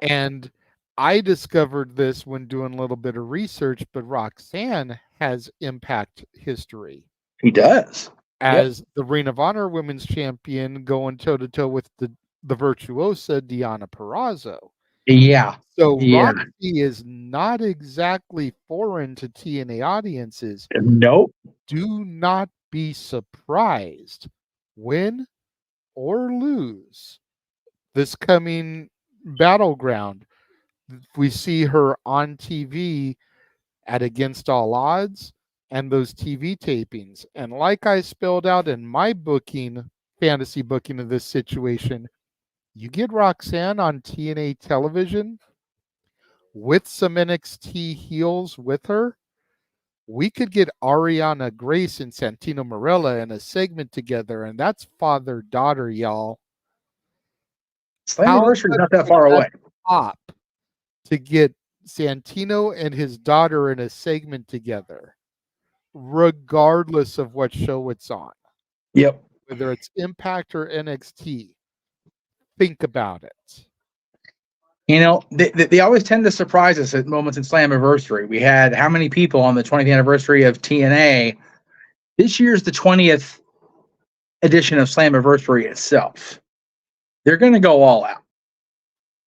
And I discovered this when doing a little bit of research, but Roxanne has Impact history. He does. As the Ring of Honor Women's Champion going toe-to-toe with the virtuosa Deonna Purrazzo. Yeah. So Roxy is not exactly foreign to TNA audiences. Nope. Do not be surprised, win or lose, this coming Battleground. We see her on TV at Against All Odds and those TV tapings. And like I spelled out in my fantasy booking of this situation, you get Roxanne on TNA television with some NXT heels with her. We could get Ariana Grace and Santino Marella in a segment together, and that's father-daughter, y'all. Slammiversary is not that far away. Top to get Santino and his daughter in a segment together, regardless of what show it's on. Yep. Whether it's Impact or NXT. Think about it. They always tend to surprise us at moments in Slammiversary. We had how many people on the 20th anniversary of TNA? This year's the 20th edition of Slammiversary itself. They're going to go all out.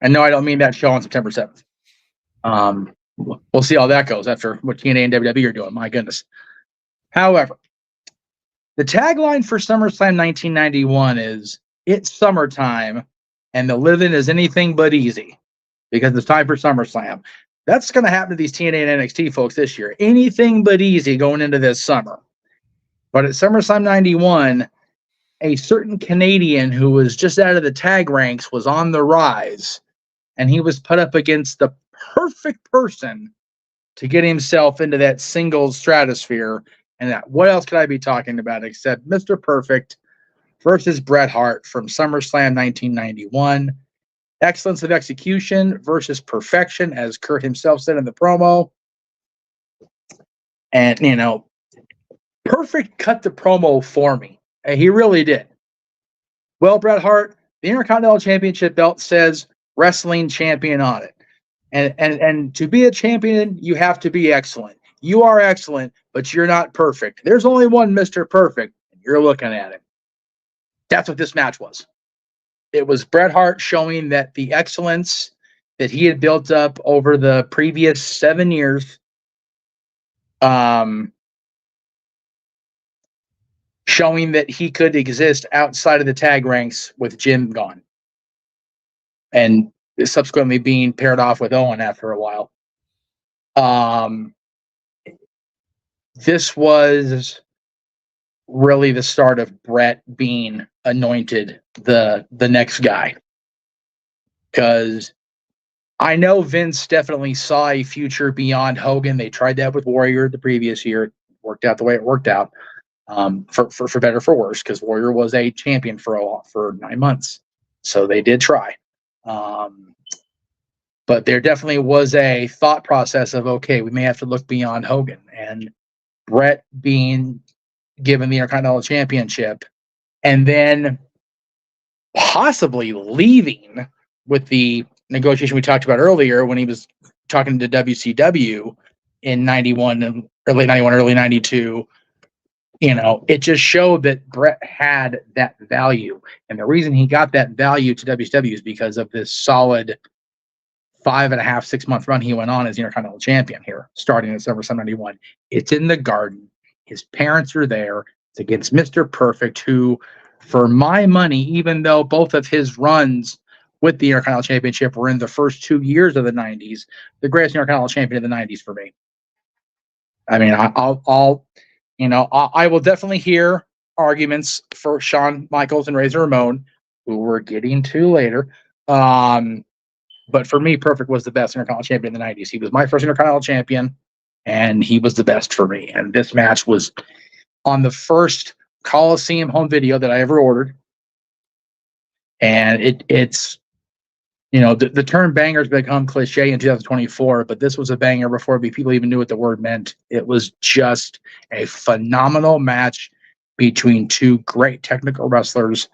And no, I don't mean that show on September 7th. We'll see how that goes after what TNA and WWE are doing. My goodness. However, the tagline for SummerSlam 1991 is, "It's summertime, and the living is anything but easy," because it's time for SummerSlam. That's going to happen to these TNA and NXT folks this year. Anything but easy going into this summer. But at SummerSlam 91, a certain Canadian who was just out of the tag ranks was on the rise, and he was put up against the perfect person to get himself into that singles stratosphere. And what else could I be talking about except Mr. Perfect versus Bret Hart from SummerSlam 1991. Excellence of execution versus perfection, as Kurt himself said in the promo. And, Perfect cut the promo for me. He really did. Well, Bret Hart, the Intercontinental Championship belt says wrestling champion on it. And to be a champion, you have to be excellent. You are excellent, but you're not perfect. There's only one Mr. Perfect, and you're looking at him. That's what this match was. Bret Hart showing that the excellence that he had built up over the previous 7 years, showing that he could exist outside of the tag ranks with Jim gone, and subsequently being paired off with Owen after a while. This was really the start of Bret being anointed the next guy, because I know Vince definitely saw a future beyond Hogan. They tried that with Warrior the previous year. It worked out the way it worked out, for better or for worse, because Warrior was a champion for 9 months, so they did try. But there definitely was a thought process of, okay, we may have to look beyond Hogan, and Bret being given the Intercontinental Championship, and then possibly leaving with the negotiation we talked about earlier when he was talking to WCW in 91 and late 91, early 92. It just showed that Bret had that value. And the reason he got that value to WCW is because of this solid 5.5, 6 month run he went on as the Intercontinental Champion here, starting in SummerSlam 91. It's in the Garden. His parents are there. It's against Mr. Perfect, who, for my money, even though both of his runs with the Intercontinental Championship were in the first 2 years of the 90s, the greatest Intercontinental Champion of the 90s for me. I mean, I will definitely hear arguments for Shawn Michaels and Razor Ramon, who we're getting to later. But for me, Perfect was the best Intercontinental Champion in the 90s. He was my first Intercontinental Champion, and he was the best for me. And this match was on the first Coliseum home video that I ever ordered. And it's the term banger's become cliche in 2024, but this was a banger before people even knew what the word meant. It was just a phenomenal match between two great technical wrestlers.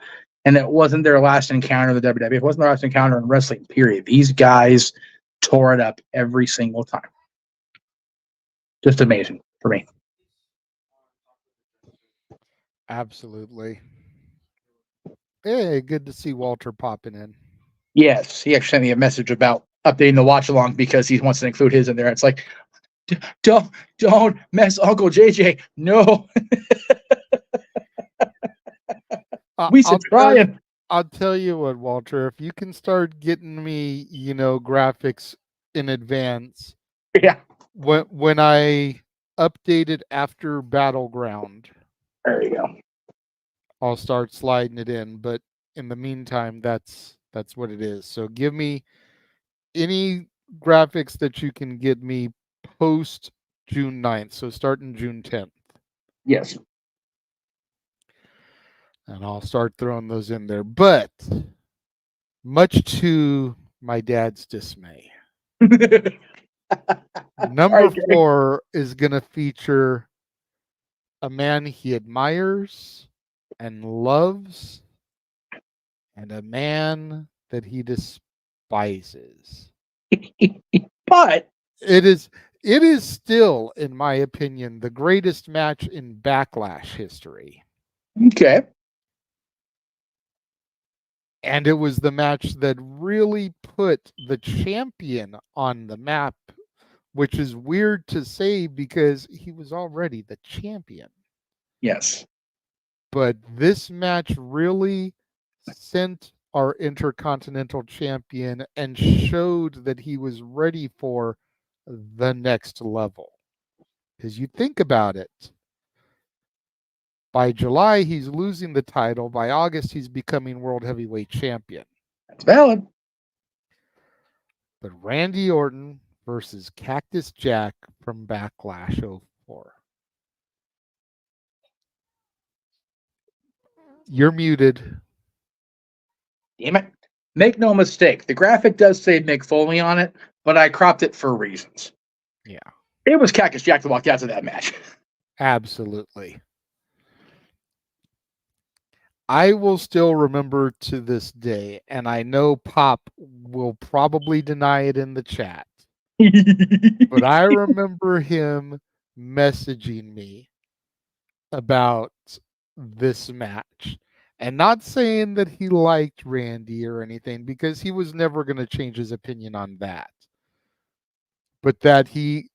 And it wasn't their last encounter in the WWE. It wasn't their last encounter in wrestling, period. These guys tore it up every single time. Just amazing for me. Absolutely. Hey, good to see Walter popping in. Yes, he actually sent me a message about updating the watch along because he wants to include his in there. It's like, don't mess Uncle JJ. No. We should try him. I'll tell you what, Walter, if you can start getting me, graphics in advance. Yeah. When I updated after Battleground, there you go. I'll start sliding it in. But in the meantime, that's what it is. So give me any graphics that you can get me post June 9th. So starting June 10th. Yes. And I'll start throwing those in there. But much to my dad's dismay, number 4 is going to feature a man he admires and loves, and a man that he despises. But it is still, in my opinion, the greatest match in Backlash history. Okay. And it was the match that really put the champion on the map, which is weird to say because he was already the champion. Yes. But this match really sent our Intercontinental Champion and showed that he was ready for the next level. Because you think about it, by July, he's losing the title. By August, he's becoming World Heavyweight Champion. That's valid. But Randy Orton versus Cactus Jack from Backlash 04. You're muted. Damn it. Make no mistake. The graphic does say Mick Foley on it, but I cropped it for reasons. Yeah. It was Cactus Jack that walked out to that match. Absolutely. I will still remember to this day, and I know Pop will probably deny it in the chat, but I remember him messaging me about this match And not saying that he liked Randy or anything, because he was never going to change his opinion on that. But that he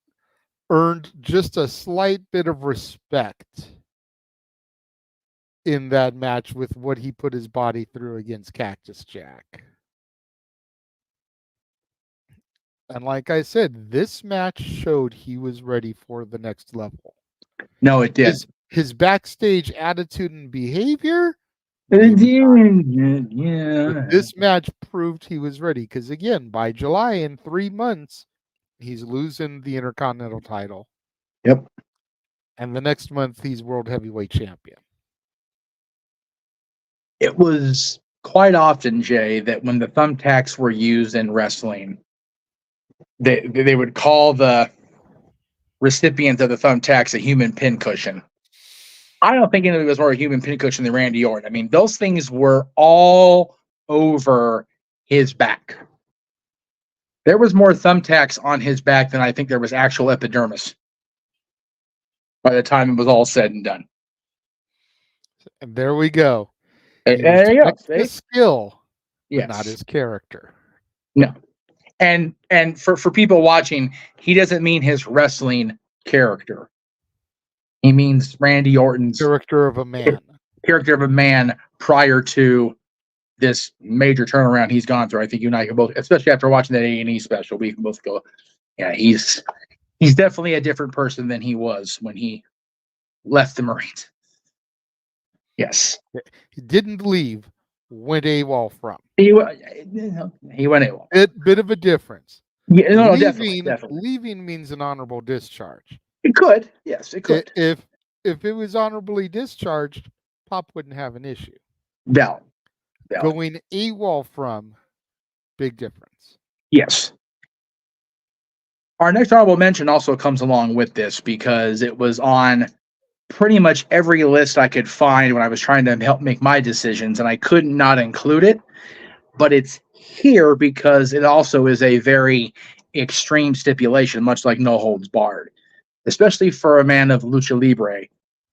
earned just a slight bit of respect in that match with what he put his body through against Cactus Jack. And like I said, this match showed he was ready for the next level. No, it did. His backstage attitude and behavior, Yeah. but this match proved he was ready. Because again, by July, in 3 months, he's losing the Intercontinental title. Yep. And the next month, he's World Heavyweight Champion. It was quite often, Jay, that when the thumbtacks were used in wrestling, they would call the recipient of the thumbtacks a human pincushion. I don't think anybody was more a human pincushion than Randy Orton. I mean, those things were all over his back. There was more thumbtacks on his back than I think there was actual epidermis by the time it was all said and done. And there we go. There you go. His skill, yes. but not his character. No. And for people watching, he doesn't mean his wrestling character. He means Randy Orton's character of a man. Character of a man prior to this major turnaround he's gone through. I think you and I can both, especially after watching that A&E special, we can both go, yeah, he's definitely a different person than he was when he left the Marines. Yes. He didn't leave, went AWOL from. He went AWOL. Bit of a difference. Yeah, no, definitely. Leaving means an honorable discharge. It could. Yes, it could. If it was honorably discharged, Pop wouldn't have an issue. Valid. Going AWOL from, big difference. Yes. Our next honorable mention also comes along with this because it was on pretty much every list I could find when I was trying to help make my decisions, and I could not include it. But it's here because it also is a very extreme stipulation, much like no holds barred, especially for a man of lucha libre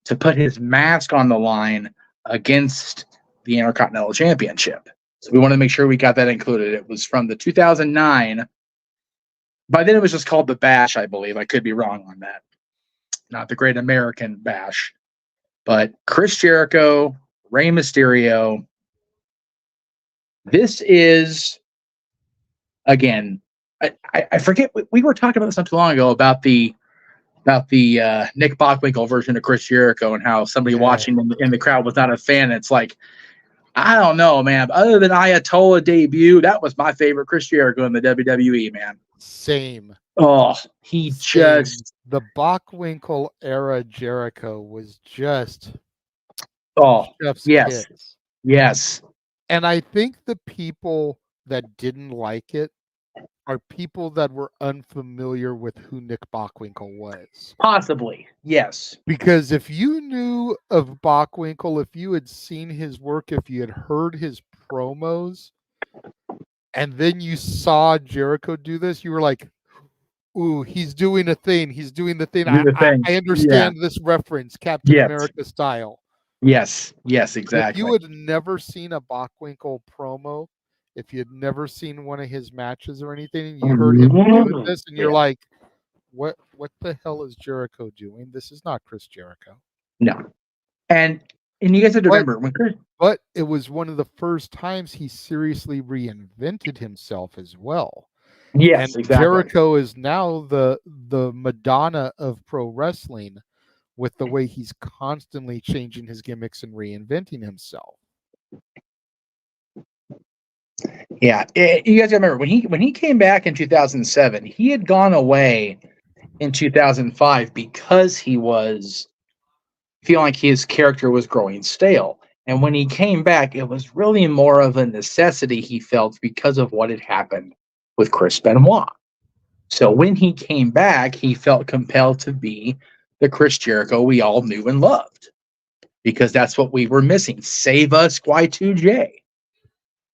to put his mask on the line against the Intercontinental Championship. So we want to make sure we got that included. It was from the 2009. By then it was just called the Bash, I believe. I could be wrong on that. Not the Great American Bash. But Chris Jericho, Rey Mysterio. This is, again, I forget, we were talking about this not too long ago about the Nick Bockwinkel version of Chris Jericho and how somebody watching in the crowd was not a fan. It's like, I don't know, man. Other than Ayatollah debut, that was my favorite Chris Jericho in the WWE, man. Same. Oh, just the Bockwinkel era Jericho was just yes. kiss. Yes. And I think the people that didn't like it are people that were unfamiliar with who Nick Bockwinkel was. Possibly, yes. Because if you knew of Bockwinkel, if you had seen his work, if you had heard his promos, and then you saw Jericho do this, you were like, ooh, he's doing a thing. He's doing the thing. I understand this reference, Captain America style. Yes, exactly. If you had never seen a Bockwinkel promo, if you had never seen one of his matches or anything, and you heard him doing this, and you're like, what the hell is Jericho doing? This is not Chris Jericho. No. And you guys have to remember, when Chris... But it was one of the first times he seriously reinvented himself as well. Yes, and exactly. Jericho is now the Madonna of pro wrestling with the way he's constantly changing his gimmicks and reinventing himself. Yeah, you guys remember when he came back in 2007, he had gone away in 2005 because he was feeling like his character was growing stale. And when he came back, it was really more of a necessity he felt because of what had happened with Chris Benoit. So when he came back, he felt compelled to be the Chris Jericho we all knew and loved, because that's what we were missing. Save us, Y2J.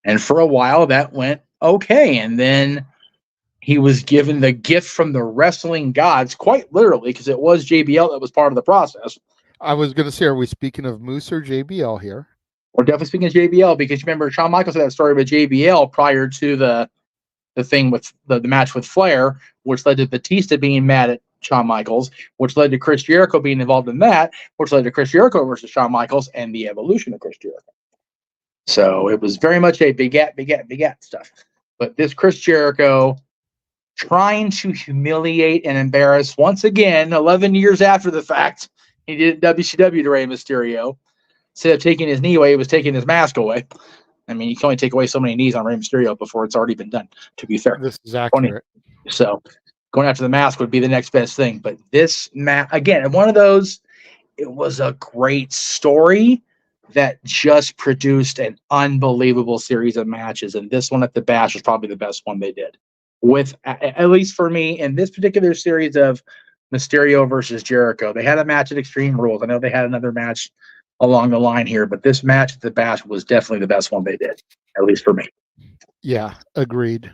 And for a while that went okay. And then he was given the gift from the wrestling gods, quite literally, because it was JBL that was part of the process. I was going to say, are we speaking of Moose or JBL here? We're definitely speaking of JBL because you remember Shawn Michaels had that story with JBL prior to the thing with the match with Flair, which led to Batista being mad at Shawn Michaels, which led to Chris Jericho being involved in that, which led to Chris Jericho versus Shawn Michaels and the evolution of Chris Jericho. So it was very much a begat stuff. But this Chris Jericho trying to humiliate and embarrass once again, 11 years after the fact, he did WCW to Rey Mysterio. Instead of taking his knee away, he was taking his mask away. I mean, you can only take away so many knees on Rey Mysterio before it's already been done, to be fair. This is accurate. So going after the mask would be the next best thing. But this again, one of those, it was a great story that just produced an unbelievable series of matches. And this one at the Bash was probably the best one they did. With, at least for me, in this particular series of Mysterio versus Jericho. They had a match at Extreme Rules. I know they had another match along the line here, but this match at the Bash was definitely the best one they did, at least for me. Yeah, agreed.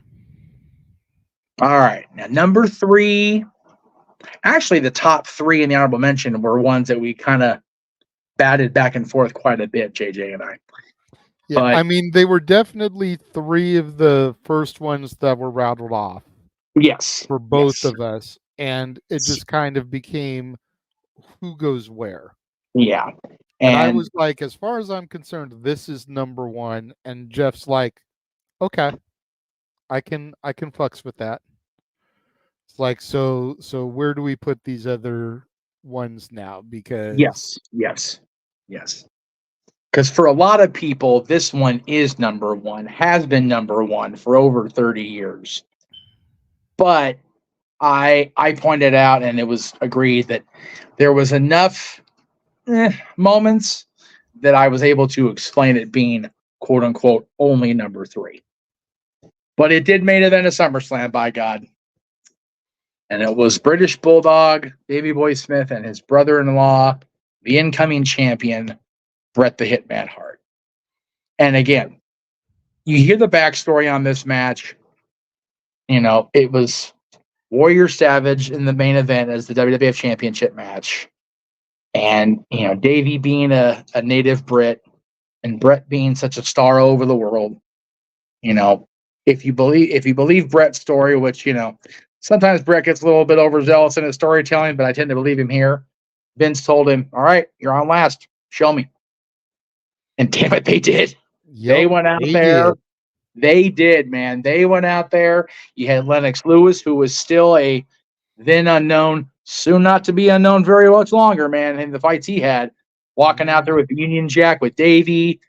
All right. Now, number 3, actually the top 3 in the honorable mention were ones that we kind of batted back and forth quite a bit, JJ and I. Yeah, But, I mean, they were definitely 3 of the first ones that were rattled off. Yes. For both of us. And it just kind of became who goes where. Yeah. And I was like, as far as I'm concerned, this is number 1. And Jeff's like, okay, I can flex with that. It's like, so where do we put these other ones now? Because yes. Because for a lot of people, this one is number 1, has been number 1 for over 30 years. But I pointed out, and it was agreed, that there was enough moments that I was able to explain it being, quote unquote, only number 3. But it did main event a SummerSlam, by God. And it was British Bulldog, Davey Boy Smith, and his brother-in-law, the incoming champion, Bret the Hitman Hart. And again, you hear the backstory on this match. You know, it was Warrior Savage in the main event as the WWF Championship match. And, you know, Davey being a native Brit and Bret being such a star over the world. You know, if you believe Bret's story, which, you know, sometimes Bret gets a little bit overzealous in his storytelling, but I tend to believe him here. Vince told him, all right, you're on last. Show me. And damn it, they did. Yep, they went out there. They did, man. They went out there. You had Lennox Lewis, who was still a then unknown, soon not to be unknown very much longer, man, in the fights he had, walking out there with the Union Jack, with Davey,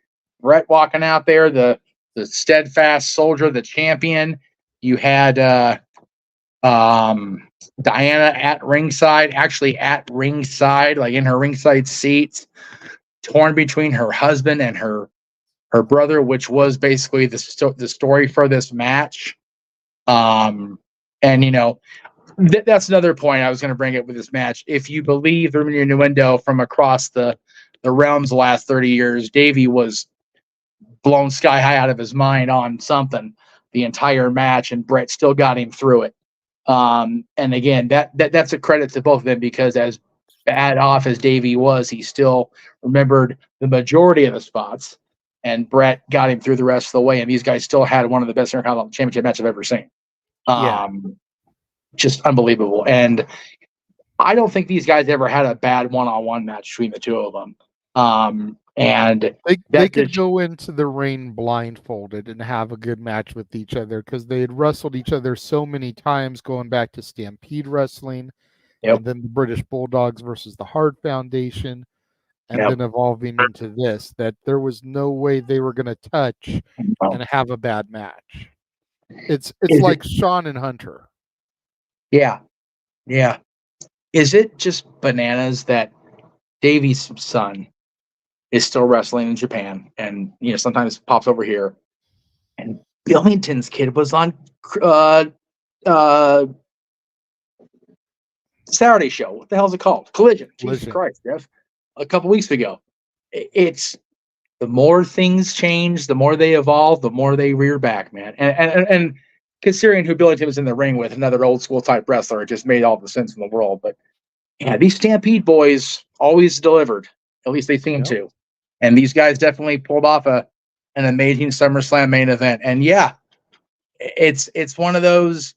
Bret walking out there, the steadfast soldier, the champion. You had Diana at ringside, like in her ringside seats, torn between her husband and her brother, which was basically the story for this match. And, you know, that's another point I was going to bring up with this match. If you believe the innuendo from across the realms the last 30 years, Davey was blown sky high out of his mind on something the entire match, and Bret still got him through it. And again, that's a credit to both of them, because as bad off as Davey was, he still remembered the majority of the spots, and Bret got him through the rest of the way. And these guys still had one of the best Intercontinental Championship matches I've ever seen. Just unbelievable. And I don't think these guys ever had a bad one-on-one match between the two of them. And they could go into the ring blindfolded and have a good match with each other, because they had wrestled each other so many times, going back to Stampede Wrestling, and then the British Bulldogs versus the Hart Foundation, and then evolving into this, that there was no way they were going to touch and have a bad match. It's like Shawn and Hunter. Yeah. Is it just bananas that Davey's son is still wrestling in Japan, and, you know, sometimes pops over here, and Billington's kid was on Saturday show? What the hell is it called? Collision. Jesus Christ, Jeff. A couple weeks ago. It's the more things change, the more they evolve, the more they rear back, man. And considering who Billington was in the ring with, another old school type wrestler, it just made all the sense in the world. But yeah, these Stampede boys always delivered. At least they seem to. And these guys definitely pulled off an amazing SummerSlam main event. And yeah, it's one of those.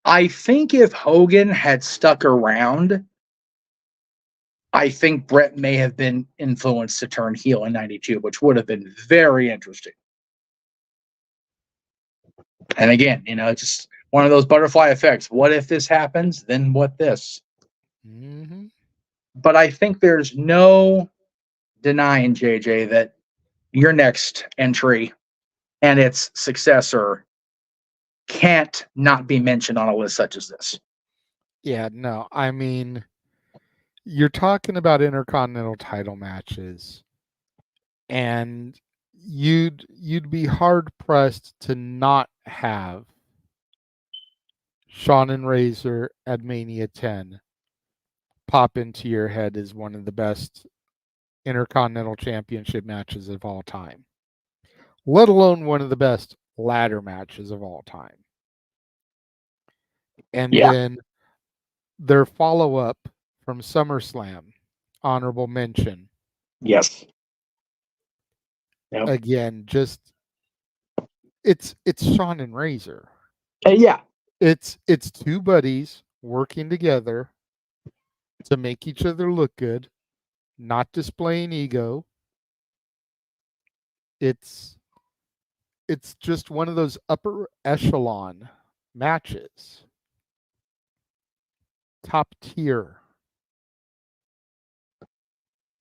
I think if Hogan had stuck around, I think Brett may have been influenced to turn heel in '92, which would have been very interesting. And again, it's just one of those butterfly effects. What if this happens? Then what this? Mm-hmm. But I think there's no denying, JJ, that your next entry and its successor can't not be mentioned on a list such as this. Yeah, no, I mean, you're talking about intercontinental title matches, and you'd be hard pressed to not have Shawn and Razor at Mania 10 pop into your head as one of the best Intercontinental Championship matches of all time, let alone one of the best ladder matches of all time. And then their follow-up from SummerSlam, honorable mention. Yes. Yep. Again, just it's Shawn and Razor. Yeah. It's two buddies working together to make each other look good, not displaying ego. It's just one of those upper echelon matches. Top tier.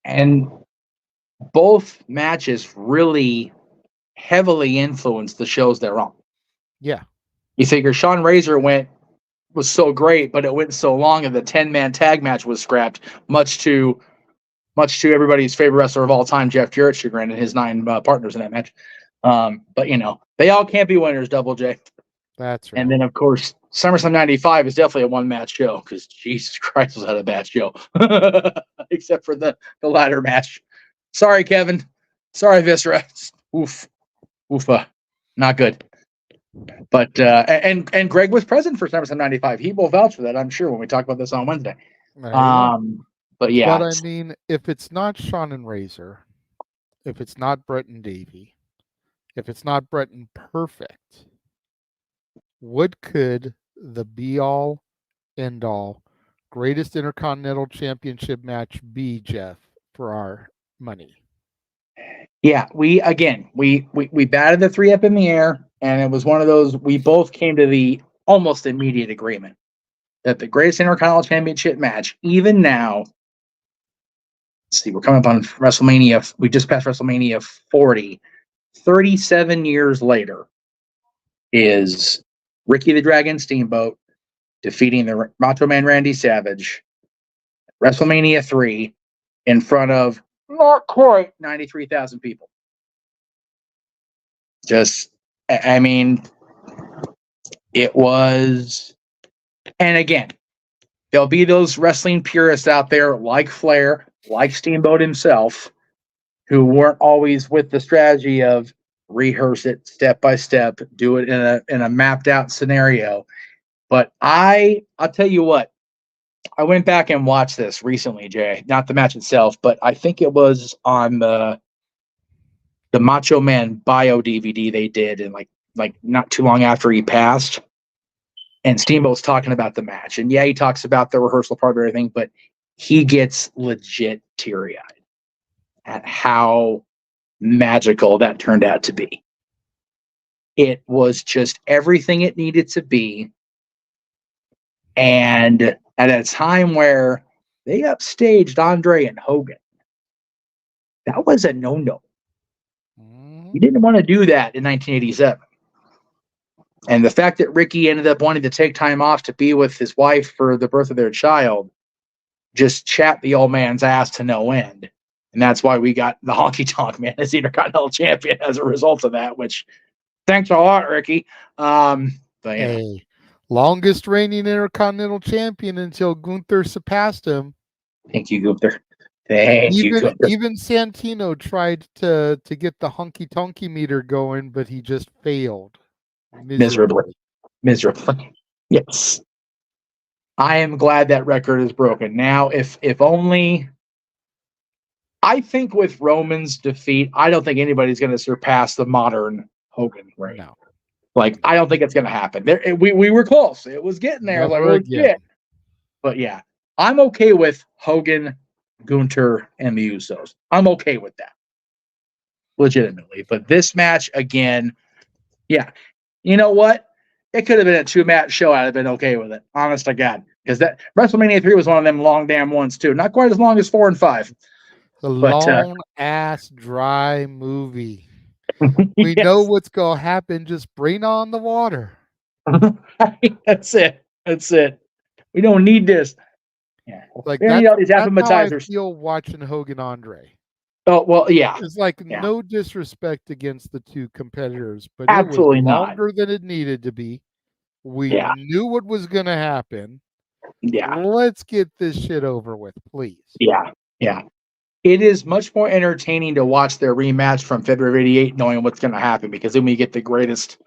And both matches really heavily influenced the shows they're on. Yeah. You figure Shawn Razor was so great, but it went so long and the 10-man tag match was scrapped, much to everybody's favorite wrestler of all time, Jeff Jarrett's chagrin, and his 9 partners in that match. But they all can't be winners, Double J. That's right. And then, of course, SummerSlam '95 is definitely a one-match show because Jesus Christ was that a bad show, except for the ladder match. Sorry, Kevin. Sorry, Viscera. Oof, not good. But and Greg was present for SummerSlam '95. He will vouch for that, I'm sure, when we talk about this on Wednesday. But yeah, but I mean, if it's not Shawn and Razor, if it's not Brett and Davey, if it's not Brett and Perfect, what could the be-all, end-all, greatest Intercontinental Championship match be, Jeff, for our money? Yeah, we batted the 3 up in the air, and it was one of those, we both came to the almost immediate agreement that the greatest Intercontinental Championship match, even now, let's see, we're coming up on WrestleMania, we just passed WrestleMania 40, 37 years later, is Ricky the Dragon Steamboat defeating the Macho Man Randy Savage, WrestleMania 3, in front of not quite 93,000 people. Just, I mean, it was, and again, there'll be those wrestling purists out there like Flair, like Steamboat himself, who weren't always with the strategy of rehearse it step by step, do it in a mapped out scenario. But I'll tell you what, I went back and watched this recently, Jay. Not the match itself, but I think it was on the Macho Man bio DVD they did, and like not too long after he passed. And Steamboat's talking about the match, and yeah, he talks about the rehearsal part of everything, but he gets legit teary-eyed at how magical that turned out to be. It was just everything it needed to be. And at a time where they upstaged Andre and Hogan, that was a no-no. You didn't want to do that in 1987. And the fact that Ricky ended up wanting to take time off to be with his wife for the birth of their child just chapped the old man's ass to no end. And that's why we got the Honky Tonk Man as the Intercontinental Champion as a result of that, which thanks a lot, Ricky. But hey, longest reigning Intercontinental Champion until Gunther surpassed him. Thank you, Gunther. Even Santino tried to get the honky tonky meter going, but he just failed miserably. Yes. I am glad that record is broken. Now, if only I think with Roman's defeat, I don't think anybody's going to surpass the modern Hogan reign. No. Like, I don't think it's going to happen. We were close. It was getting there. Never Like, again. shit. But yeah, I'm okay with Hogan, Gunther, and the Usos. I'm okay with that. Legitimately. But this match, again, yeah. You know what? It could have been a 2-match show. I'd have been okay with it. Honest to God. Because that WrestleMania 3 was one of them long damn ones, too. Not quite as long as 4 and 5. The long-ass, dry movie. We know what's going to happen. Just bring on the water. That's it. That's it. We don't need this. Yeah. Like, we need all these that's how I appetizers. feel watching Hogan Andre. Oh, well, yeah. It's like Yeah. no disrespect against the two competitors, but Absolutely it was not. longer than it needed to be. We Yeah. knew what was going to happen. Yeah. Let's get this shit over with, please. Yeah. Yeah. It is much more entertaining to watch their rematch from February '88, knowing what's going to happen, because then we get the greatest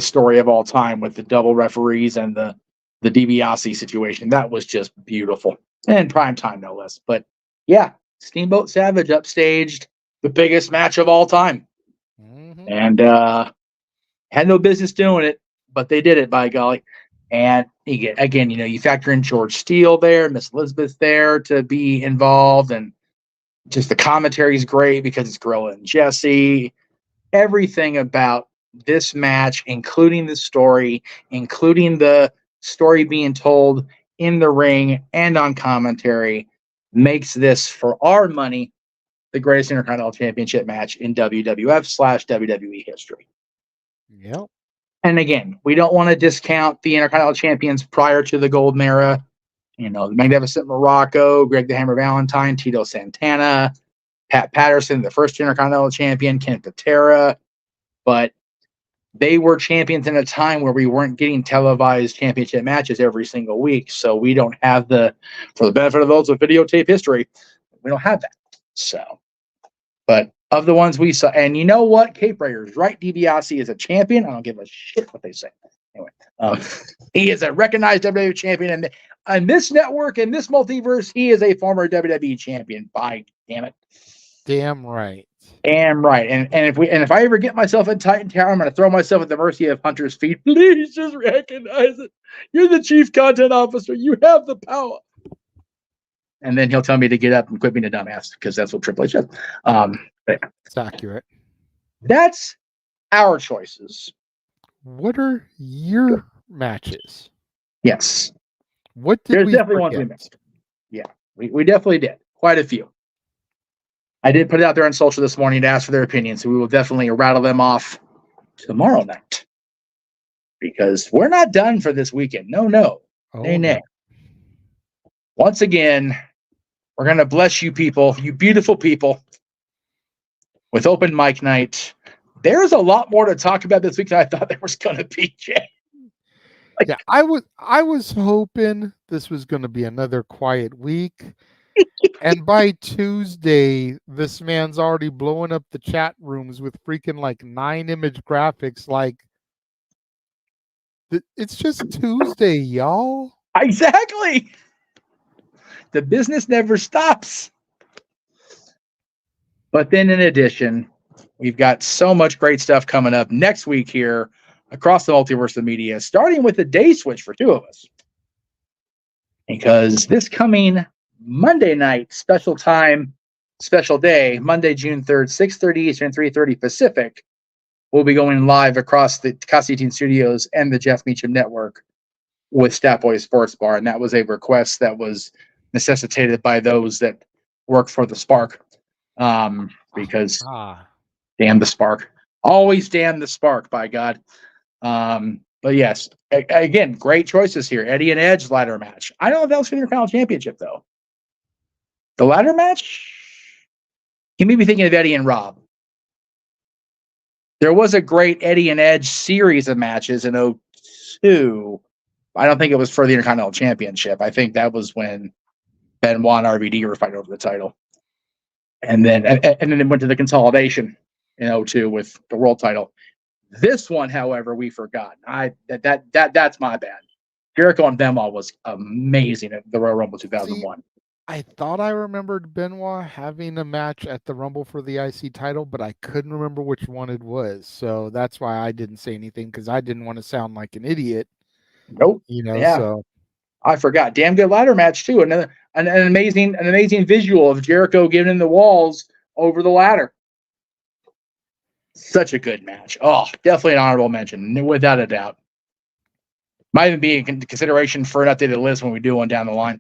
story of all time with the double referees and the DiBiase situation. That was just beautiful, and prime time no less. But yeah, Steamboat Savage upstaged the biggest match of all time, and had no business doing it, but they did it, by golly. And again, you factor in George Steele there, Miss Elizabeth there to be involved, and just the commentary is great because it's Gorilla and Jesse. Everything about this match, including the story being told in the ring and on commentary, makes this, for our money, the greatest Intercontinental Championship match in WWF/WWE history. Yep. And again, we don't want to discount the Intercontinental Champions prior to the Golden Era. The Magnificent Morocco, Greg the Hammer Valentine, Tito Santana, Pat Patterson, the first Intercontinental Champion, Ken Patera. But they were champions in a time where we weren't getting televised championship matches every single week. So we don't have for the benefit of those with videotape history, we don't have that. So, but of the ones we saw, and you know what? Cape Raiders, right? DiBiase is a champion. I don't give a shit what they say. Anyway, he is a recognized WWE champion, and on this network, in this multiverse, he is a former WWE champion. By damn it. Damn right. Damn right. And if I ever get myself in Titan Tower, I'm going to throw myself at the mercy of Hunter's feet. Please just recognize it. You're the chief content officer. You have the power. And then he'll tell me to get up and quit being a dumbass, because that's what Triple H does. It's accurate. That's our choices. What are your matches? Yes. What did There's we definitely forget? ones we missed. Yeah, we definitely did. Quite a few. I did put it out there on social this morning to ask for their opinion, so we will definitely rattle them off tomorrow night, because we're not done for this weekend. No. Oh, Nay. no. Once again, we're going to bless you people, you beautiful people, with open mic night. There's a lot more to talk about this week than I thought there was going to be, Jay. Yeah, I was hoping this was going to be another quiet week. And by Tuesday, this man's already blowing up the chat rooms with freaking like 9 image graphics. Like, it's just Tuesday, y'all. Exactly. The business never stops. But then in addition, we've got so much great stuff coming up next week here across the Multiverse of Media, starting with the day switch for 2 of us. Because this coming Monday night, special time, special day, Monday, June 3rd, 6:30 Eastern, 3:30 Pacific, we'll be going live across the Constantine Studios and the Jeff Meacham Network with Stat Boy Sports Bar. And that was a request that was necessitated by those that work for the Spark. Because damn the Spark. Always damn the Spark, by God. But yes, again, great choices here. Eddie and Edge ladder match. I don't know if that was for the Intercontinental Championship, though. The ladder match? You may be thinking of Eddie and Rob. There was a great Eddie and Edge series of matches in 2002. I don't think it was for the Intercontinental Championship. I think that was when Benoit and RVD were fighting over the title. And then it went to the consolidation in 2002 with the world title. This one, however, we forgot. That's my bad. Jericho and Benoit was amazing at the Royal Rumble 2001. I thought I remembered Benoit having a match at the Rumble for the IC title, but I couldn't remember which one it was. So that's why I didn't say anything, because I didn't want to sound like an idiot. Nope. Yeah. So I forgot. Damn good ladder match too. Another an amazing visual of Jericho giving him the walls over the ladder. Such a good match. Oh, definitely an honorable mention, without a doubt. Might even be in consideration for an updated list when we do one down the line.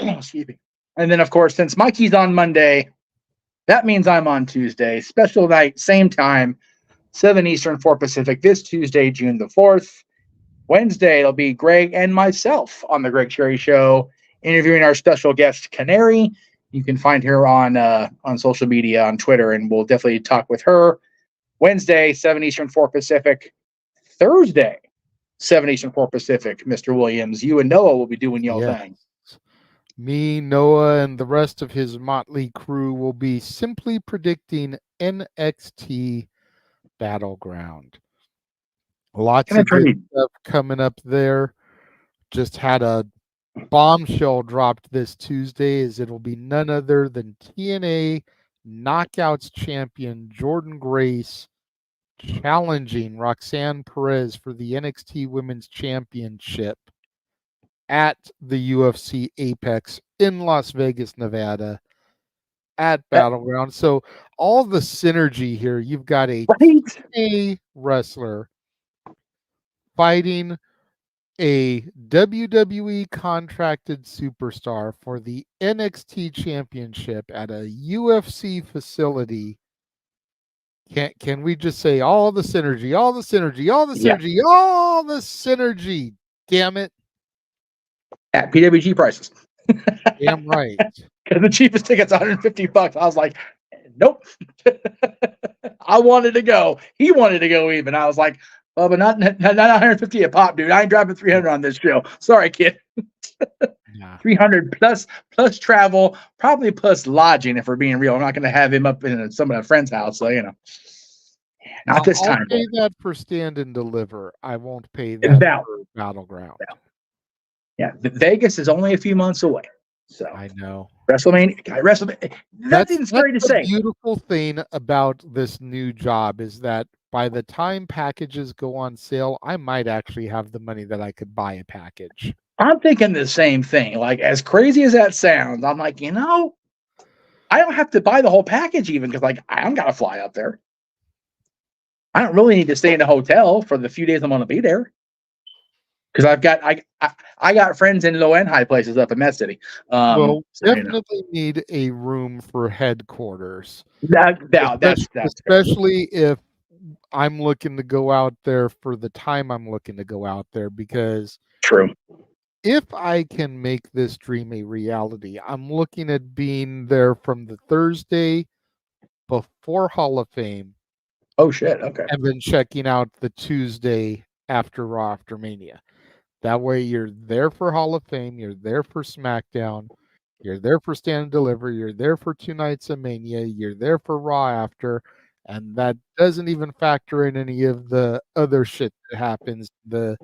Excuse me. And then, of course, since Mikey's on Monday, that means I'm on Tuesday. Special night, same time, 7 Eastern, 4 Pacific, this Tuesday, June the 4th. Wednesday, it'll be Greg and myself on the Greg Cherry Show, interviewing our special guest, Canary. You can find her on social media, on Twitter, and we'll definitely talk with her. Wednesday, 7 Eastern, 4 Pacific. Thursday, 7 Eastern, 4 Pacific. Mr. Williams, you and Noah will be doing your thing. Me, Noah, and the rest of his motley crew will be simply predicting NXT Battleground. Lots of good stuff coming up there. Just had a bombshell dropped this Tuesday, as it'll be none other than TNA Knockouts champion Jordan Grace challenging Roxanne Perez for the NXT Women's Championship at the UFC Apex in Las Vegas, Nevada, at Battleground. So all the synergy here. You've got a TNA wrestler fighting a WWE contracted superstar for the NXT Championship at a UFC facility. Can we just say all the synergy, all the synergy, all the synergy, all the synergy? Damn it. At PWG prices. Damn right. Because the cheapest ticket's $150. I was like, nope. I wanted to go. He wanted to go even. I was like, well, but not 150 a pop, dude. I ain't dropping 300 on this show. Sorry, kid. 300 plus travel, probably plus lodging, if we're being real. I'm not going to have him up in some of a friend's house, so not this time. I'll pay that for stand and deliver. I won't pay that for Battleground. Yeah, Vegas is only a few months away. So I know. WrestleMania. Nothing scary to say. The beautiful thing about this new job is that by the time packages go on sale, I might actually have the money that I could buy a package. I'm thinking the same thing. Like, as crazy as that sounds, I'm like, I don't have to buy the whole package even, because I don't got to fly up there. I don't really need to stay in a hotel for the few days I'm going to be there. Because I got friends in low and high places up in Med City. Definitely need a room for headquarters. Especially if I'm looking to go out there for the time I'm looking to go out there, because true. If I can make this dream a reality, I'm looking at being there from the Thursday before Hall of Fame. Oh shit! Okay. And then checking out the Tuesday after Raw, after Mania. That way you're there for Hall of Fame, you're there for SmackDown, you're there for Stand and Deliver, you're there for 2 nights of Mania, you're there for Raw after, and that doesn't even factor in any of the other shit that happens in the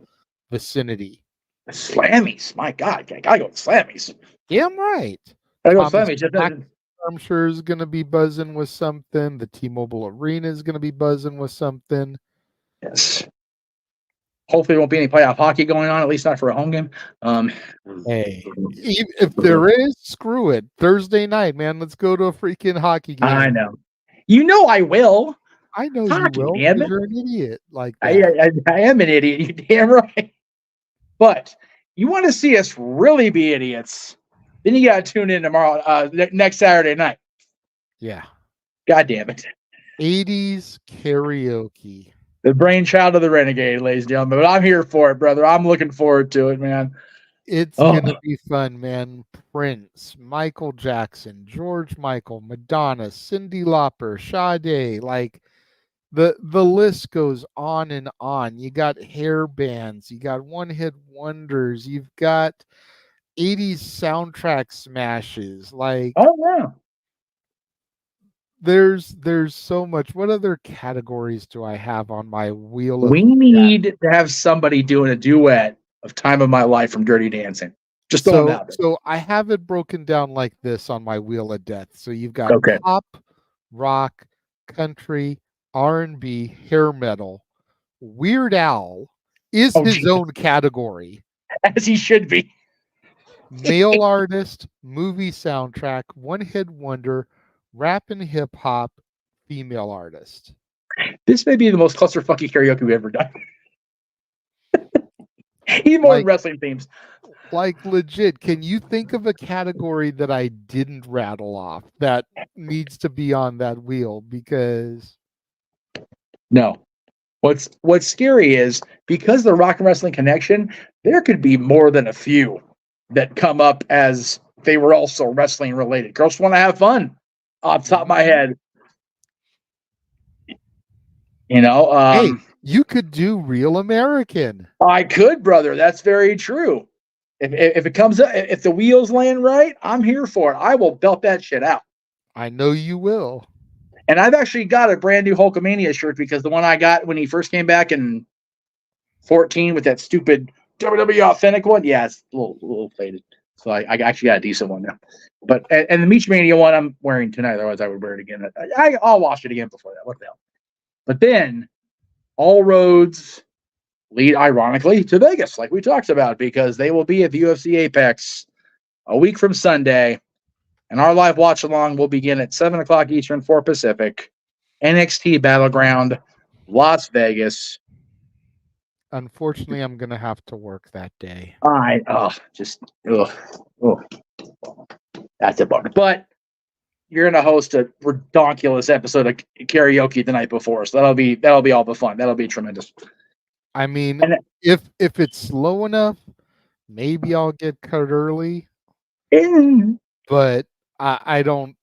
vicinity. Slammies, my God, I gotta go to Slammies. Damn right. I gotta go to Slammies. I'm sure is going to be buzzing with something. The T-Mobile Arena is going to be buzzing with something. Yes. Hopefully there won't be any playoff hockey going on, at least not for a home game. Hey, if there is, screw it. Thursday night, man. Let's go to a freaking hockey game. I know. I will. I know hockey, you will. Damn it. You're an idiot like that. I am an idiot. You're damn right. But you want to see us really be idiots, then you got to tune in tomorrow, next Saturday night. Yeah. God damn it. 80s karaoke. The brainchild of the Renegade, ladies and gentlemen. But I'm here for it, brother. I'm looking forward to it, man. It's going to be fun, man. Prince, Michael Jackson, George Michael, Madonna, Cyndi Lauper, Sade. Like, the list goes on and on. You got hair bands. You got one-hit wonders. You've got 80s soundtrack smashes. Like, oh, wow. There's so much. What other categories do I have on my wheel? We need to have somebody doing a duet of Time of My Life from Dirty Dancing. Just throwing them out there. So I have it broken down like this on my wheel of death. So you've got Okay. pop, rock, country, R&B, hair metal. Weird Al is his own category. As he should be. Male artist, movie soundtrack, one-hit wonder, rap and hip hop, female artist. This may be the most clusterfucky karaoke we've ever done. Even more than wrestling themes. Like legit, can you think of a category that I didn't rattle off that needs to be on that wheel? Because no. What's scary is because the Rock and Wrestling Connection, there could be more than a few that come up as they were also wrestling related. Girls want to have fun. Off the top of my head. You know, hey, you could do Real American. I could, brother. That's very true. If it comes up, if the wheels land right, I'm here for it. I will belt that shit out. I know you will. And I've actually got a brand new Hulkamania shirt because the one I got when he first came back in 14 with that stupid WWE Authentic one, yeah, it's a little faded. So I actually got a decent one now. But and the Meach Mania one I'm wearing tonight, otherwise I would wear it again. I'll wash it again before that. What the hell? But then all roads lead, ironically, to Vegas, like we talked about, because they will be at the UFC Apex a week from Sunday. And our live watch along will begin at 7 o'clock Eastern, 4 Pacific. NXT Battleground, Las Vegas. Unfortunately, I'm going to have to work that day. That's a bummer. But you're going to host a redonkulous episode of karaoke the night before, so that'll be all the fun. That'll be tremendous. I mean, if it's slow enough, maybe I'll get cut early. But I don't.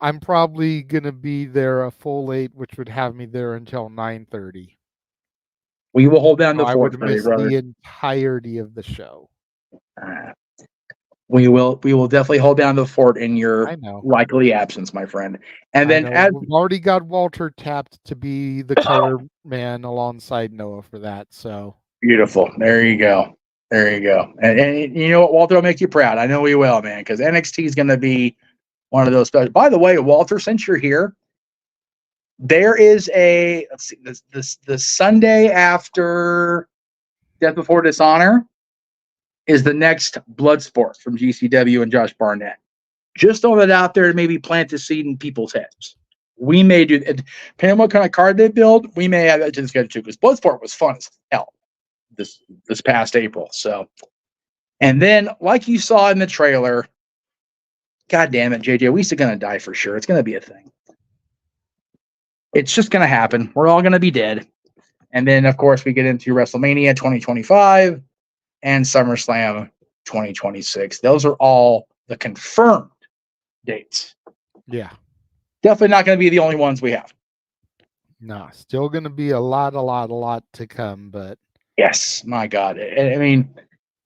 I'm probably gonna be there a full 8, which would have me there until 9:30. We will hold down the fort. I would miss the entirety of the show. We will definitely hold down the fort in your likely absence, my friend. And then we've already got Walter tapped to be the color man alongside Noah for that. So beautiful. There you go. And you know what, Walter will make you proud. I know he will, man, because NXT is going to be one of those special. By the way, Walter, since you're here, there is the Sunday after Death Before Dishonor is the next Bloodsport from GCW and Josh Barnett. Just throwing it out there to maybe plant the seed in people's heads. We may do it. Depending on what kind of card they build, we may have that to the schedule too, because Bloodsport was fun as hell this past April. So, and then like you saw in the trailer, God damn it, JJ, we still gonna die for sure. It's gonna be a thing. It's just gonna happen. We're all gonna be dead. And then of course we get into WrestleMania 2025 and SummerSlam 2026. Those are all the confirmed dates. Yeah. Definitely not going to be the only ones we have. No, still going to be a lot to come, but yes, my God. I mean,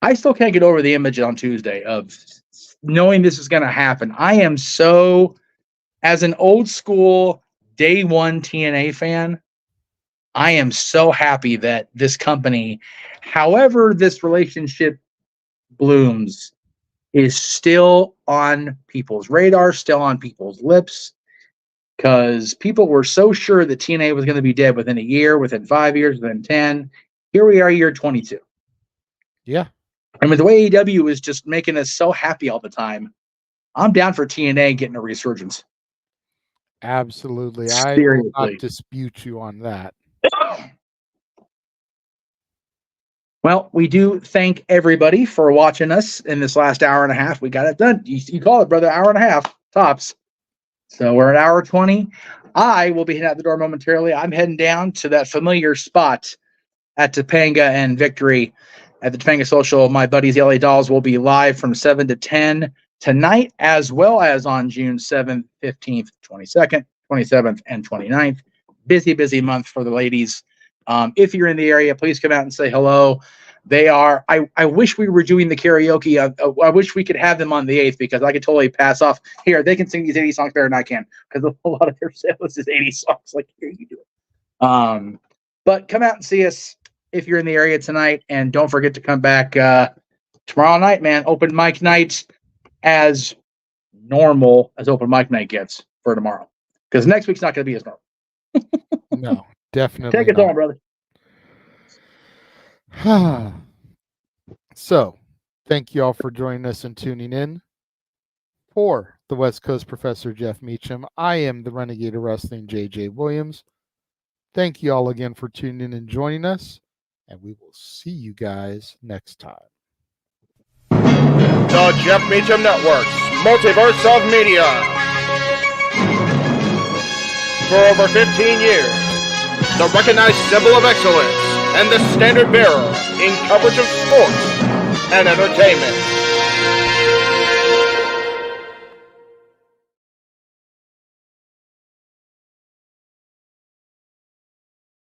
I still can't get over the image on Tuesday of knowing this is going to happen. I am so, as an old school day one TNA fan, I am so happy that this company, however this relationship blooms, is still on people's radar, still on people's lips, because people were so sure that TNA was going to be dead within a year, within 5 years, within 10. Here we are, year 22. Yeah. And with the way AEW is just making us so happy all the time, I'm down for TNA getting a resurgence. Absolutely. Seriously. I will not dispute you on that. Well, we do thank everybody for watching us in this last hour and a half. We got it done. You call it, brother, hour and a half, tops. So we're at hour 20. I will be heading out the door momentarily. I'm heading down to that familiar spot at Topanga and Victory at the Topanga Social. My buddies, the LA Dolls, will be live from 7 to 10 tonight, as well as on June 7th, 15th, 22nd, 27th, and 29th. Busy month for the ladies. If you're in the area, please come out and say hello. They are, I wish we were doing the karaoke. I wish we could have them on the 8th, because I could totally pass off. Here, they can sing these 80 songs better than I can, because a lot of their sales is 80 songs. Like, here, you do it. But come out and see us if you're in the area tonight. And don't forget to come back tomorrow night, man, open mic nights as normal as open mic night gets for tomorrow. Because next week's not going to be as normal. No, definitely Take it not. on, brother. So, thank you all for joining us and tuning in. For the West Coast Professor Jeff Meacham, I am the Renegade of Wrestling, JJ Williams. Thank you all again for tuning in and joining us, and we will see you guys next time. The Jeff Meacham Network's Multiverse of Media. For over 15 years, the recognized symbol of excellence and the standard bearer in coverage of sports and entertainment.